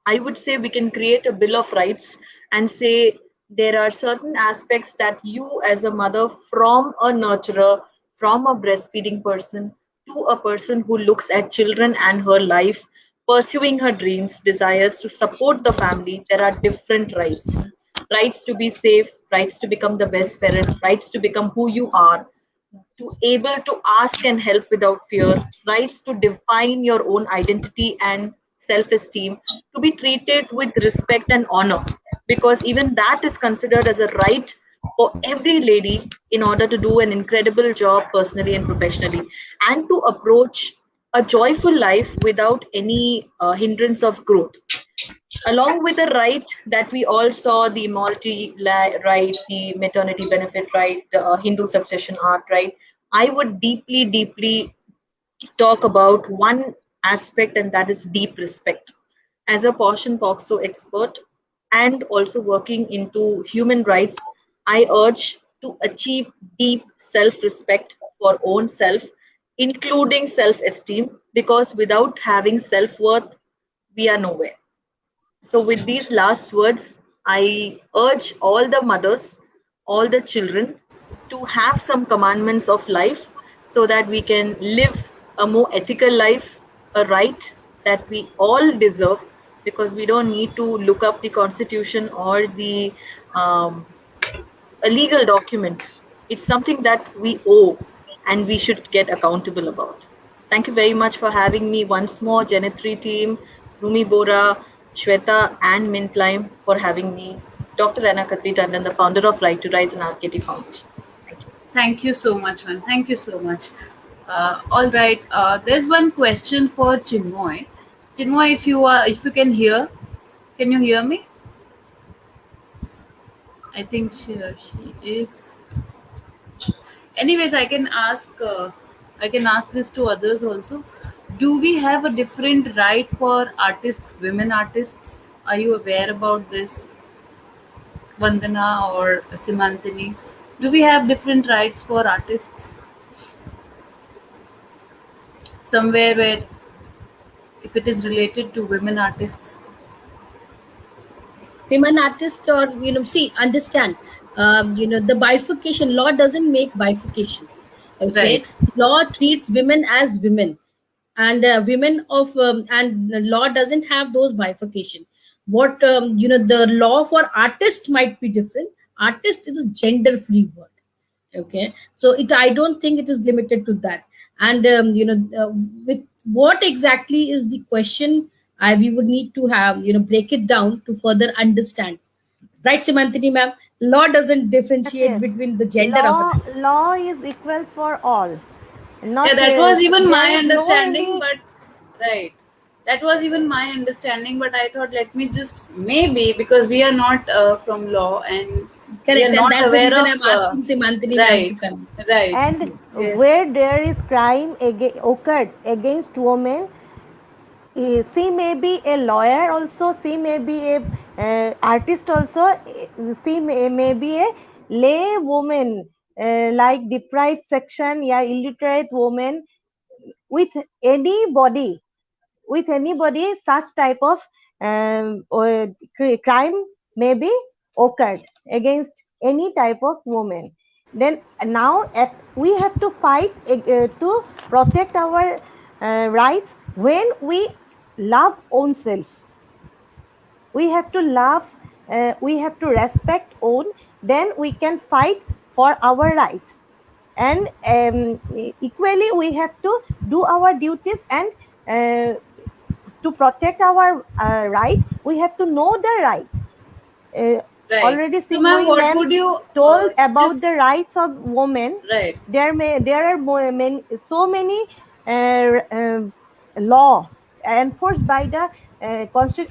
I would say we can create a Bill of Rights and say there are certain aspects that you, as a mother, from a nurturer, from a breastfeeding person, to a person who looks at children and her life, pursuing her dreams, desires to support the family, there are different rights. Rights to be safe, rights to become the best parent, rights to become who you are, to able to ask and help without fear, rights to define your own identity and self-esteem, to be treated with respect and honor, because even that is considered as a right for every lady in order to do an incredible job personally and professionally, and to approach a joyful life without any hindrance of growth, along with the right that we all saw, the right, the maternity benefit right, the Hindu succession art right. I would deeply talk about one aspect, and that is deep respect. As a portion POXO expert and also working into human rights, I urge to achieve deep self respect for own self, including self esteem, because without having self worth, we are nowhere. So, with these last words, I urge all the mothers, all the children to have some commandments of life so that we can live a more ethical life, a right that we all deserve, because we don't need to look up the constitution or the um, a legal document. It's something that we owe and we should get accountable about. Thank you very much for having me once more, Janitri team, Rumi Bora, Shweta, and Mintline for having me. Dr. Anna Khatri Tandon, the founder of Right to Rise and RKT Foundation. Thank you. Thank you so much, ma'am. Thank you so much. All right. There's one question for Chinmoy. Chinmoy, if you can you hear me? I think she is. Anyways, I can ask this to others also. Do we have a different right for artists, women artists? Are you aware about this, Vandana or Simantini? Do we have different rights for artists? Somewhere where if it is related to women artists, Women artists, or see, understand, the bifurcation law doesn't make bifurcations. right? Okay, law treats women as women, and women of and the law doesn't have those bifurcation. What the law for artist might be different. Artist is a gender free word. Okay, so I don't think it is limited to that. And with what exactly is the question, we would need to have break it down to further understand, right, Simantini ma'am? Law doesn't Yes, differentiate yes. between the gender of an artist. Law is equal for all. not Yeah, that was even there my is no understanding, any. but right. That was even my understanding, but I thought let me just maybe because we are not from law and we are Correct, and not that's the aware reason of I'm asking Simantini ma'am to right, come. right. And Yes, where there is crime occurred against women, she may be a lawyer also, she may be a artist also, she may be a lay woman, like deprived section, yeah, illiterate woman, with anybody, such type of crime may be occurred against any type of woman. Then now we have to fight to protect our rights. When we love own self, we have to love, we have to respect own, then we can fight for our rights. And equally we have to do our duties, and uh, to protect our right, we have to know the right. Uh, right. Already So, ma'am, Sinmoyi what ma'am would you told about just the rights of women. right, There are so many law enforced by the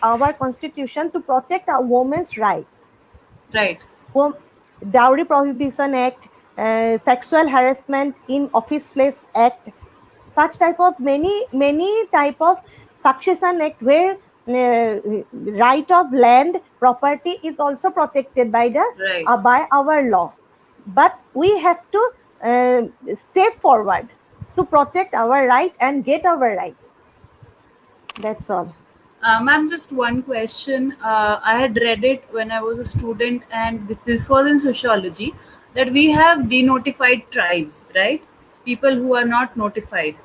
our constitution to protect a woman's right. right, Wom- Dowry Prohibition Act, Sexual Harassment in Office Place Act, such type of many type of succession act, where right of land property is also protected by the right. by our law. But we have to uh, step forward to protect our right and get our right. That's all. Ma'am, just one question. I had read it when I was a student, and this was in sociology that we have denotified tribes, right? People who are not notified,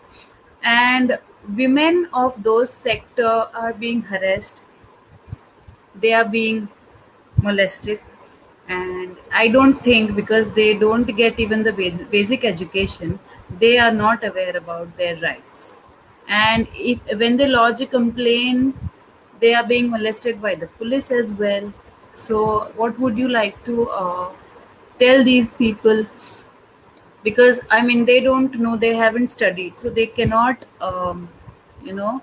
and women of those sector are being harassed. They are being molested, and I don't think because they don't get even the basic education, they are not aware about their rights. And if when they lodge a complaint, they are being molested by the police as well. So what would you like to tell these people? Because I mean they don't know, they haven't studied, so they cannot you know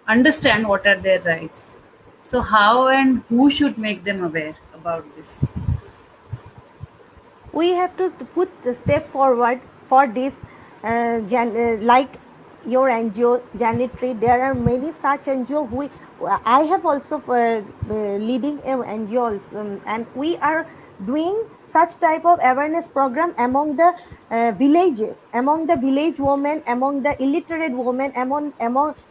understand what are their rights. So how and who should make them aware about this? We have to put a step forward for this, like your NGO Janitry. There are many such NGO who I have also leading a NGO also, and we are doing such type of awareness program among the villages, among the village women, among the illiterate women, among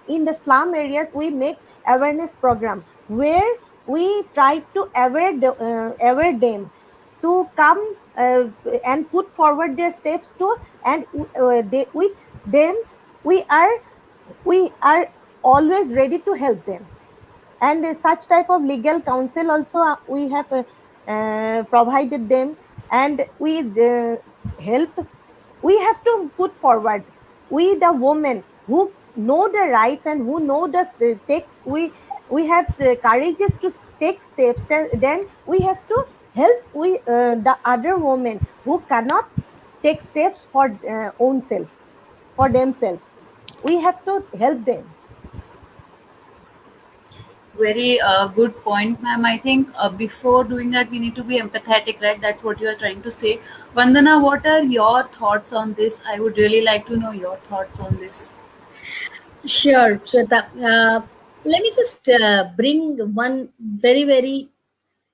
in the slum areas. We make awareness program where we try to aware them to come and put forward their steps to, and with them we are we are always ready to help them. And such type of legal counsel also we have provided them, and we help. We have to put forward, we the women who know the rights and who know the takes, we have the courageous to take steps, then we have to help the other women who cannot take steps for own self, for themselves. We have to help them. Very good point, ma'am. I think before doing that, we need to be empathetic, right? That's what you are trying to say. Vandana, what are your thoughts on this? I would really like to know your thoughts on this. Sure, Shweta. Let me just bring one very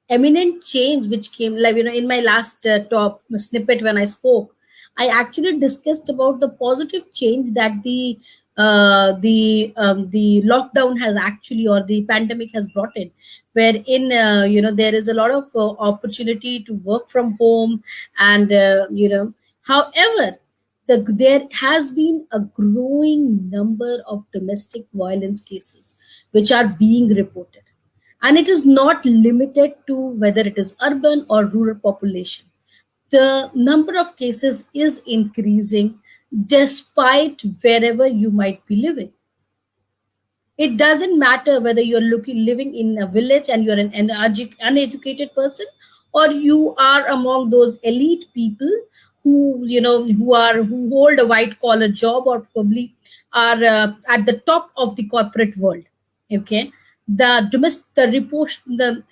eminent change which came, like, in my last top snippet when I spoke. I actually discussed about the positive change that the lockdown has actually, or the pandemic has brought in, wherein there is a lot of opportunity to work from home. And however, there has been a growing number of domestic violence cases which are being reported, and it is not limited to whether it is urban or rural population. The number of cases is increasing despite wherever you might be living. It doesn't matter whether you're living in a village and you're an uneducated person, or you are among those elite people who who hold a white collar job, or probably are at the top of the corporate world. Okay, the domestic the report the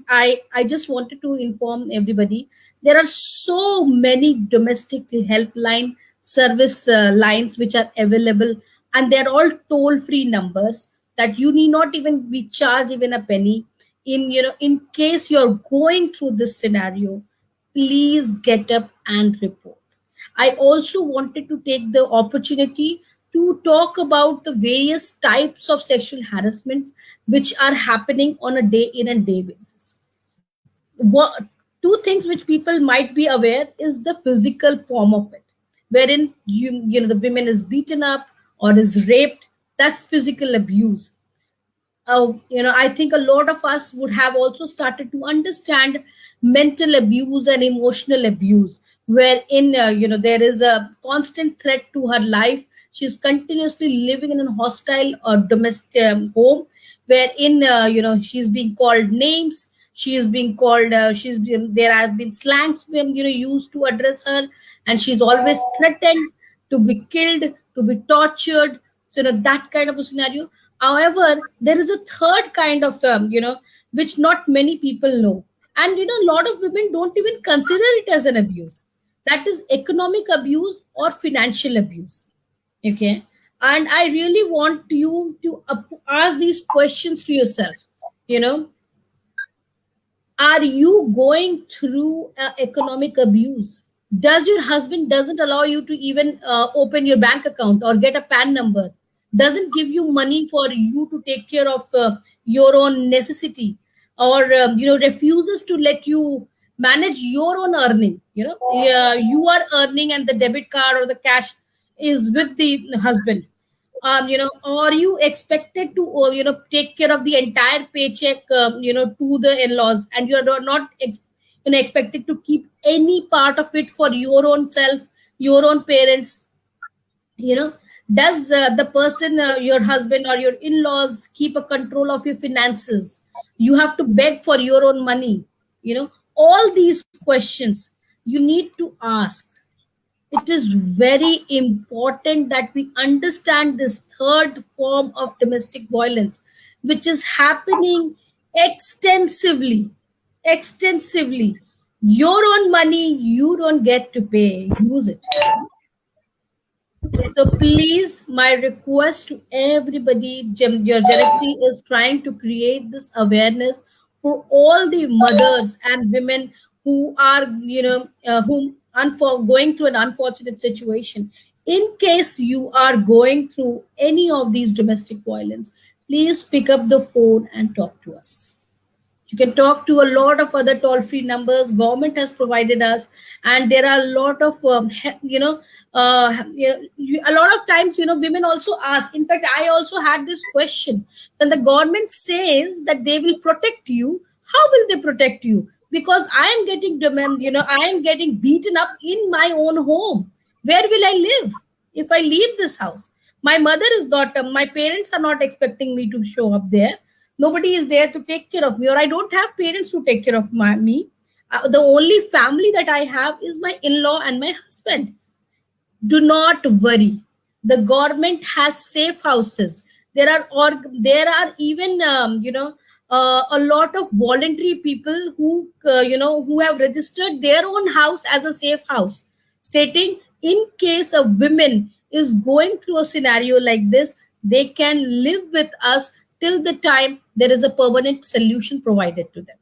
I just wanted to inform everybody, there are so many domestic helpline service lines which are available, and they're all toll free numbers that you need not even be charged even a penny. In case you're going through this scenario, please get up and report. I also wanted to take the opportunity to talk about the various types of sexual harassments which are happening on a day in and day basis. Two things which people might be aware is the physical form of it, wherein the women is beaten up or is raped. That's physical abuse. I think a lot of us would have also started to understand mental abuse and emotional abuse, wherein there is a constant threat to her life. She's continuously living in a hostile domestic home, wherein she's being called names. She is being called. There has been slangs used to address her, and she's always threatened to be killed, to be tortured. So that kind of a scenario. However, there is a third kind of term, which not many people know. And, a lot of women don't even consider it as an abuse. That is economic abuse or financial abuse. Okay. And I really want you to ask these questions to yourself. You know, are you going through economic abuse? Does your husband doesn't allow you to even open your bank account or get a PAN number? Doesn't give you money for you to take care of your own necessity, or refuses to let you manage your own earning? You are earning and the debit card or the cash is with the husband. Are you expected to take care of the entire paycheck to the in-laws, and you're not expected to keep any part of it for your own self, your own parents? you know does the person, your husband or your in-laws, keep a control of your finances? You have to beg for your own money. All these questions you need to ask. It is very important that we understand this third form of domestic violence, which is happening extensively. Your own money, you don't get to pay, use it. So please, my request to everybody, your Janitri is trying to create this awareness for all the mothers and women who are, going through an unfortunate situation. In case you are going through any of these domestic violence, please pick up the phone and talk to us. You can talk to a lot of other toll free numbers government has provided us, and there are a lot of a lot of times women also ask. In fact, I also had this question: when the government says that they will protect you, how will they protect you? Because I am getting I am getting beaten up in my own home. Where will I live if I leave this house? My mother is not, my parents are not expecting me to show up there. Nobody is there to take care of me, or I don't have parents to take care of me. The only family that I have is my in-law and my husband. Do not worry, the government has safe houses. There are even a lot of voluntary people who who have registered their own house as a safe house, stating in case a woman is going through a scenario like this, they can live with us till the time there is a permanent solution provided to them.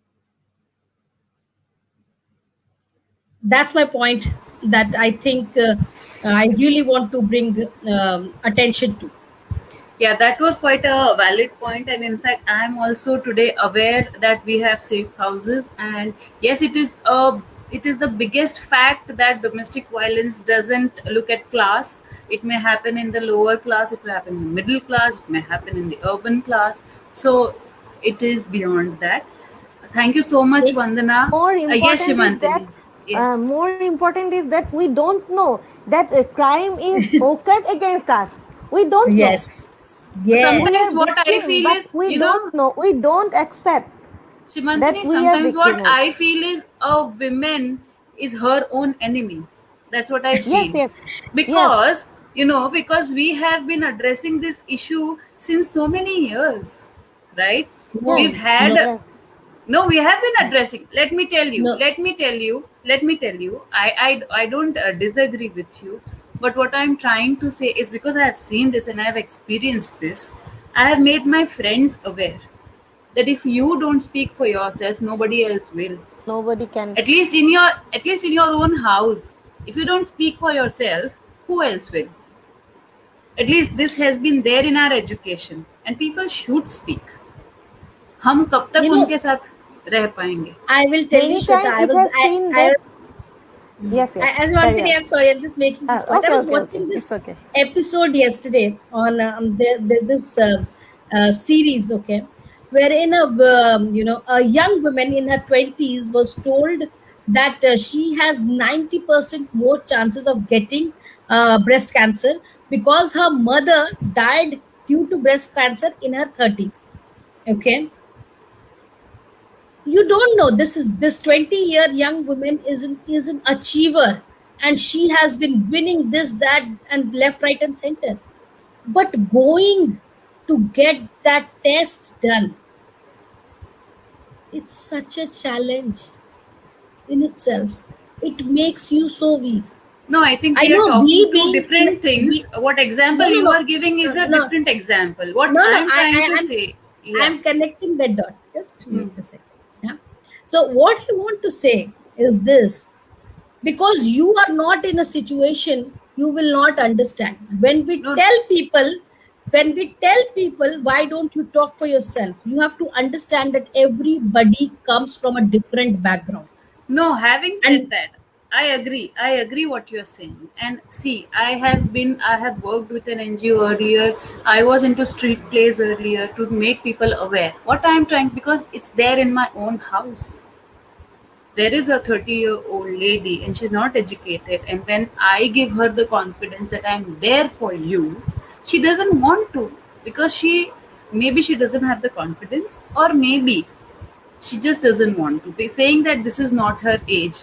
That's my point that I think I really want to bring attention to. Yeah, that was quite a valid point, and in fact, I am also today aware that we have safe houses. And yes, it is the biggest fact that domestic violence doesn't look at class. It may happen in the lower class, it may happen in the middle class, it may happen in the urban class. So it is beyond that. Thank you so much, Vandana. More Yes, important is that Shimantini. Yes. more important is that we don't know that a crime is occurred against us. We don't know. Yes. Sometimes We are what I victim, feel but is, we don't know. We don't accept that Shimantini, we are sometimes what victimized. I feel is a woman is her own enemy. That's what I Yes, feel. yes, yes, Because, because we have been addressing this issue since so many years, right? No, We've yes, no, had, yes. no, we have been addressing. Let me tell you. no. Let me tell you. Let me tell you. I don't disagree with you. But what I'm trying to say is because I have seen this and I have experienced this, I have made my friends aware that if you don't speak for yourself, nobody else will. Nobody can. At least in your own house, if you don't speak for yourself, who else will? At least this has been there in our education, and people should speak. हम कब तक You know, उनके साथ रह पाएंगे? I will tell you, Many Shweta. time it has been that. Yes, yes. As one Carry thing, on. I'm sorry, I'm just making this point. I Okay, was okay, okay. watching It's this okay. episode yesterday on this series, okay, wherein a young woman in her 20s was told that she has 90% more chances of getting breast cancer because her mother died due to breast cancer in her 30s. Okay, you don't know, this 20-year young woman is an achiever, and she has been winning this, that, and left, right, and center, but going to get that test done, it's such a challenge in itself. It makes you so weak. No, I think I we are know, talking we two being in different things. we What example no no you no are giving is a no different example. What no I no am I, trying I to I'm say, yeah. I'm connecting the dot. Just Hmm. wait a second. Yeah. So what I want to say is this: because you are not in a situation, you will not understand. No, When we tell people, why don't you talk for yourself, you have to understand that everybody comes from a different background. no, having said And that, I agree what you're saying. And see, I have worked with an NGO earlier. I was into street plays earlier to make people aware. What I'm trying, because it's there in my own house. There is a 30-year-old lady and she's not educated. And when I give her the confidence that I'm there for you, she doesn't want to, because maybe she doesn't have the confidence, or maybe she just doesn't want to. Be saying that this is not her age.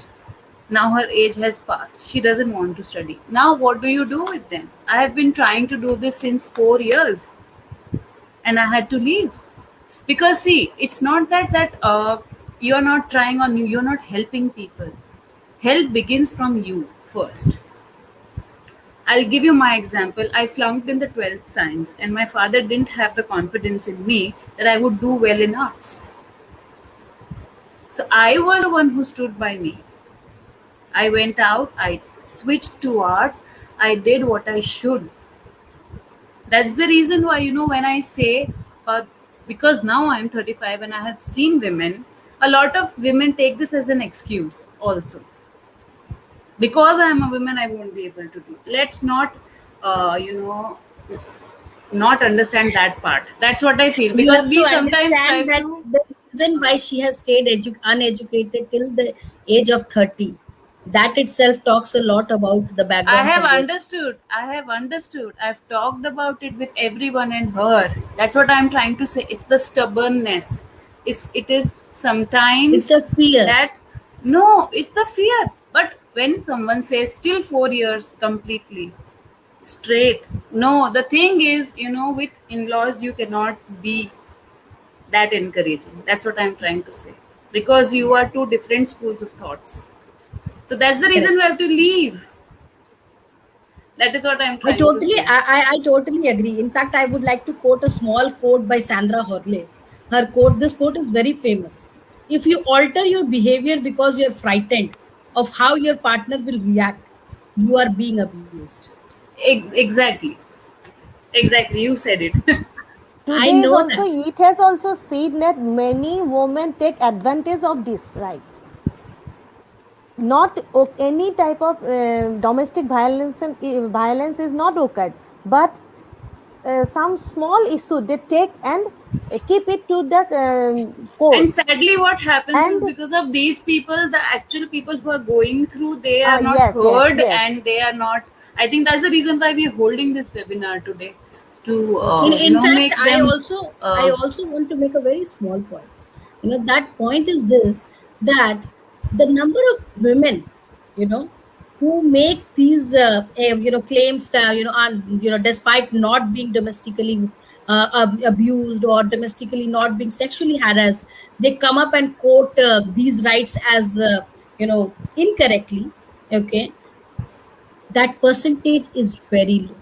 Now her age has passed. She doesn't want to study. Now what do you do with them? I have been trying to do this since 4 years, and I had to leave. Because see, it's not that you're not trying, or you're not helping people. Help begins from you first. I'll give you my example. I flunked in the 12th science, and my father didn't have the confidence in me that I would do well in arts. So I was the one who stood by me. I went out, I switched to arts, I did what I should. That's the reason why, when I say, because now I'm 35 and I have seen women, a lot of women take this as an excuse also. Because I am a woman, I won't be able to do. Let's not, uh, you know, not understand that part. That's what I feel. you Because have to we sometimes try understand that to. the reason why she has stayed uneducated till the age of 30, that itself talks a lot about the I background have from where. understood. I have understood. I've talked about it with everyone and her. That's what I'm trying to say. It's the stubbornness. It is It's sometimes the fear. that, no, it's the fear. But when someone says still 4 years completely straight, no, the thing is, with in-laws, you cannot be that encouraging. That's what I'm trying to say. Because you are two different schools of thoughts. So that's the reason Correct. we have to leave. That is what I'm I trying to totally, say. I totally agree. In fact, I would like to quote a small quote by Sandra Horley. Her quote, this quote is very famous. If you alter your behavior because you're frightened of how your partner will react, you are being abused. Exactly. Exactly. You said it. I Today is know also, that. it has also seen that many women take advantage of these rights. Not any type of domestic violence and violence is not occurred, but some small issue they take and keep it to the And court. sadly, what happens is And because of these people, the actual people who are going through, they are not yes, yes, heard, yes. and they are not. I think that's the reason why we're holding this webinar today, to In fact, make I them. also I Uh, also want to make a very small point. That point is this: that the number of women you know, who make these claims that, are, despite not being domestically abused or domestically not being sexually harassed, they come up and quote these rights as incorrectly. Okay, that percentage is very low.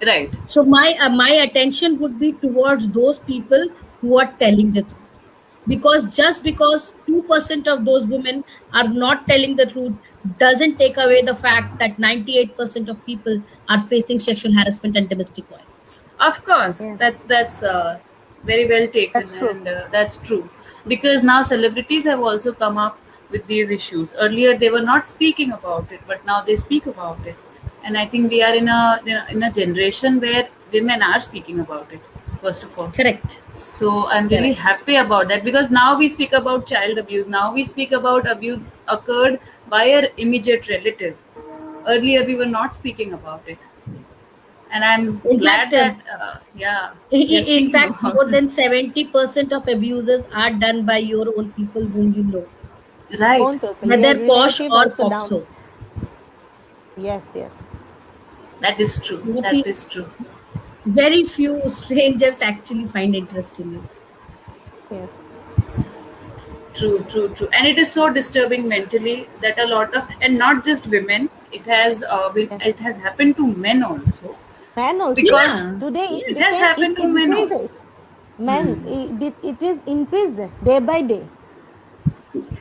Right. So my attention would be towards those people who are telling the truth, because just because 2% of those women are not telling the truth doesn't take away the fact that 98% of people are facing sexual harassment and domestic violence. Of course, Yes, that's very well taken, that's true. and that's true, because now celebrities have also come up with these issues. Earlier, they were not speaking about it, but now they speak about it, and I think we are in a generation where women are speaking about it. First of all, Correct. so I'm really Correct. happy about that, because now we speak about child abuse. Now we speak about abuse occurred by an immediate relative. Earlier, we were not speaking about it, and I'm In glad fact, that we are in speaking fact, about more than 70% of abuses are done by your own people whom you know, it. Right. Own people, your whether posh relative or also down. poxo. Yes, yes, That is true. You know, That is true. very few strangers actually find interest in you. yes. True, true, true. And it is so disturbing mentally that a lot of, and not just women, it Yes. has happened to men also, Men also. because Yeah. Today it Yes. has it happened to men also. increases. Men, it is increased day by day.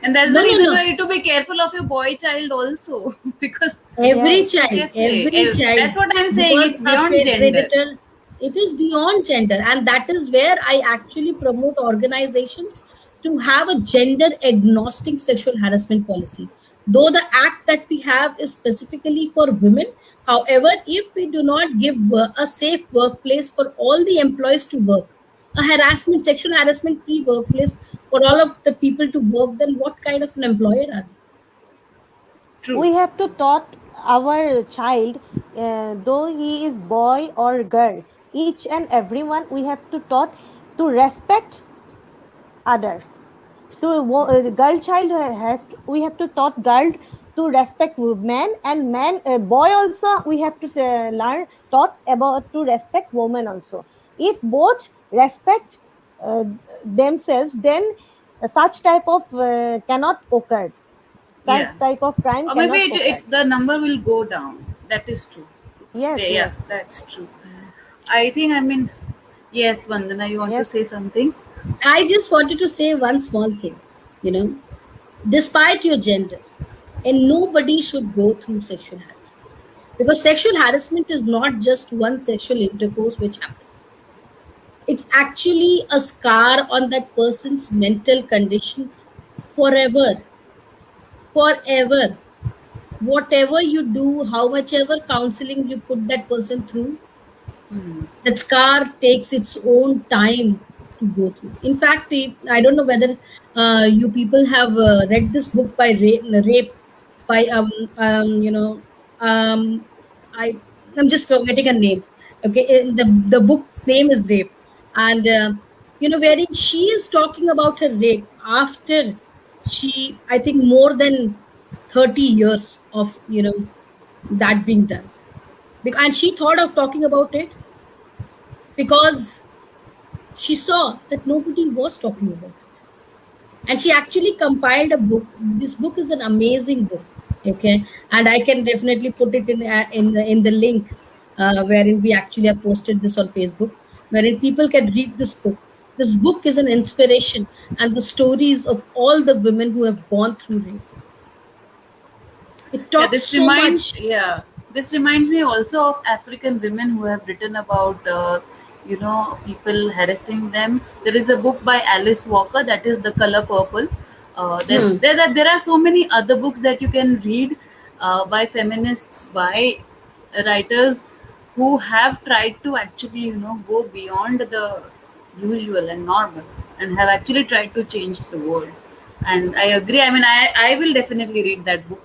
And that's the No, no, reason no. why you have to be careful of your boy child also, because Every Yes, child, seriously, every child, that's what I'm saying. because It's a beyond gender. predator, it is beyond gender. And that is where I actually promote organizations to have a gender agnostic sexual harassment policy. Though the act that we have is specifically for women, however, if we do not give a safe workplace for all the employees to work, a sexual harassment free workplace for all of the people to work, then what kind of an employer are we? True, we have to true. taught our child, though he is boy or girl, each and everyone we have to taught to respect others. Girl child has to, we have to taught girl to respect man, and man boy also we have to learn taught about to respect woman also. If both respect uh, themselves, then such type of cannot occur, such Yeah. type of crime Or maybe cannot occur. the number will go down. That is true. Yes, Yeah, yes. that's true. I think, I mean, yes, Vandana, you want to Yes, say something? I just wanted to say one small thing, you know, despite your gender, and nobody should go through sexual harassment. Because sexual harassment is not just one sexual intercourse which happens. It's actually a scar on that person's mental condition forever. Forever. Whatever you do, how much ever counseling you put that person through, that scar takes its own time to go through. In fact, I don't know whether you people have read this book by Rape by um, I I'm just forgetting her name. Okay, the book's name is Rape, and wherein she is talking about her rape after she, I think, more than 30 years of that being done. And she thought of talking about it because she saw that nobody was talking about it, and she actually compiled a book. This book is an amazing book. Okay, and I can definitely put it in the link wherein we actually have posted this on Facebook, wherein people can read this book. This book is an inspiration, and the stories of all the women who have gone through rape. It Yeah, talks so much. this reminds me also of African women who have written about people harassing them. There is a book by Alice Walker, that is The Color Purple. Hmm. There are so many other books that you can read by feminists, by writers who have tried to actually go beyond the usual and normal, and have actually tried to change the world. And I agree. I mean, I will definitely read that book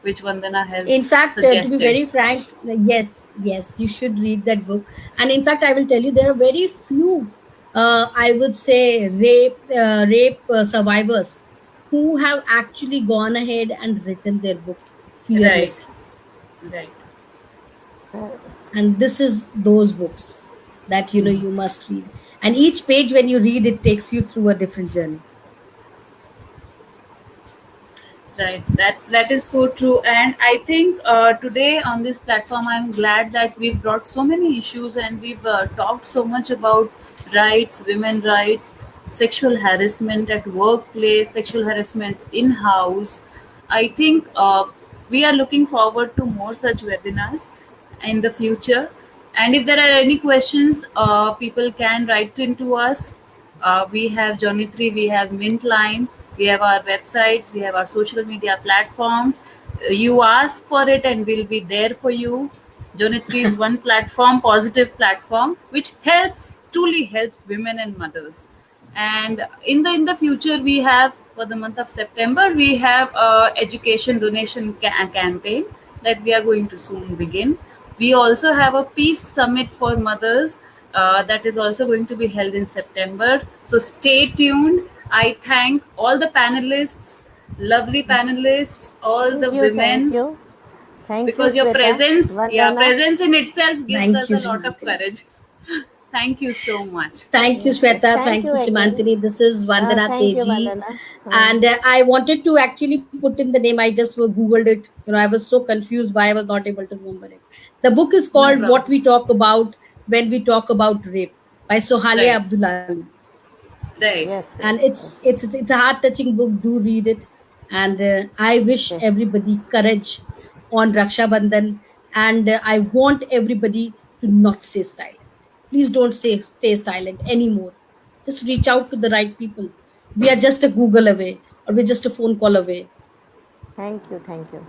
which Vandana has In fact, to be suggested. very frank, yes, yes, you should read that book. And in fact, I will tell you, there are very few, I would say, rape survivors who have actually gone ahead and written their book Right. fearlessly. Right. And this is those books that you must read. And each page when you read it takes you through a different journey. Right. That is so true. And I think today on this platform, I'm glad that we've brought so many issues and we've talked so much about rights, women rights, sexual harassment at workplace, sexual harassment in house. I think we are looking forward to more such webinars in the future. And if there are any questions, people can write into us. We have Johnny 3, we have Mintline, we have our websites, we have our social media platforms. You ask for it and we'll be there for you. Johnny 3 is one platform, positive platform, which helps, truly helps women and mothers. And in the future, we have, for the month of September, we have a education donation campaign that we are going to soon begin. We also have a peace summit for mothers that is also going to be held in September. So stay tuned. I thank all the panelists, lovely panelists, all the Thank women, you. Thank you, because your Shweta. presence, yeah, Vandana. presence in itself gives Thank us you, a lot of Simantini. courage. Thank you so much. Thank you, Yes, yes. Shweta. Thank Thank you you, again. Simantini. This is Vandana Thank you, Teji. Vandana. And I wanted to actually put in the name. I just Googled it. I was so confused why I was not able to remember it. The book is No called problem. What We Talk About When We Talk About Rape by Sohalia Right, Abdullahi. right. Yes, And yes, it's yes. it's it's a heart touching book. Do read it. And I wish Yes. everybody courage on Raksha Bandhan. And I want everybody to not stay silent. Please don't stay silent anymore. Just reach out to the right people. We are just a Google away, or we're just a phone call away. Thank you. Thank you.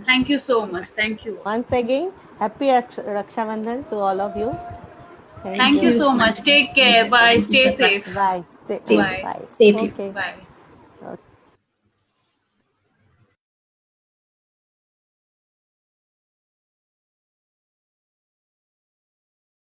Thank you so much. Thank you. Once again, happy Raksha Bandhan to all of you. Thank Thank Thank you you, you. so much. Samantha. Take Thank care. you. Bye. Thank you, Stay Shweta. safe. Bye. Stay, Stay safe. Bye. bye. Stay tuned. Okay. Bye.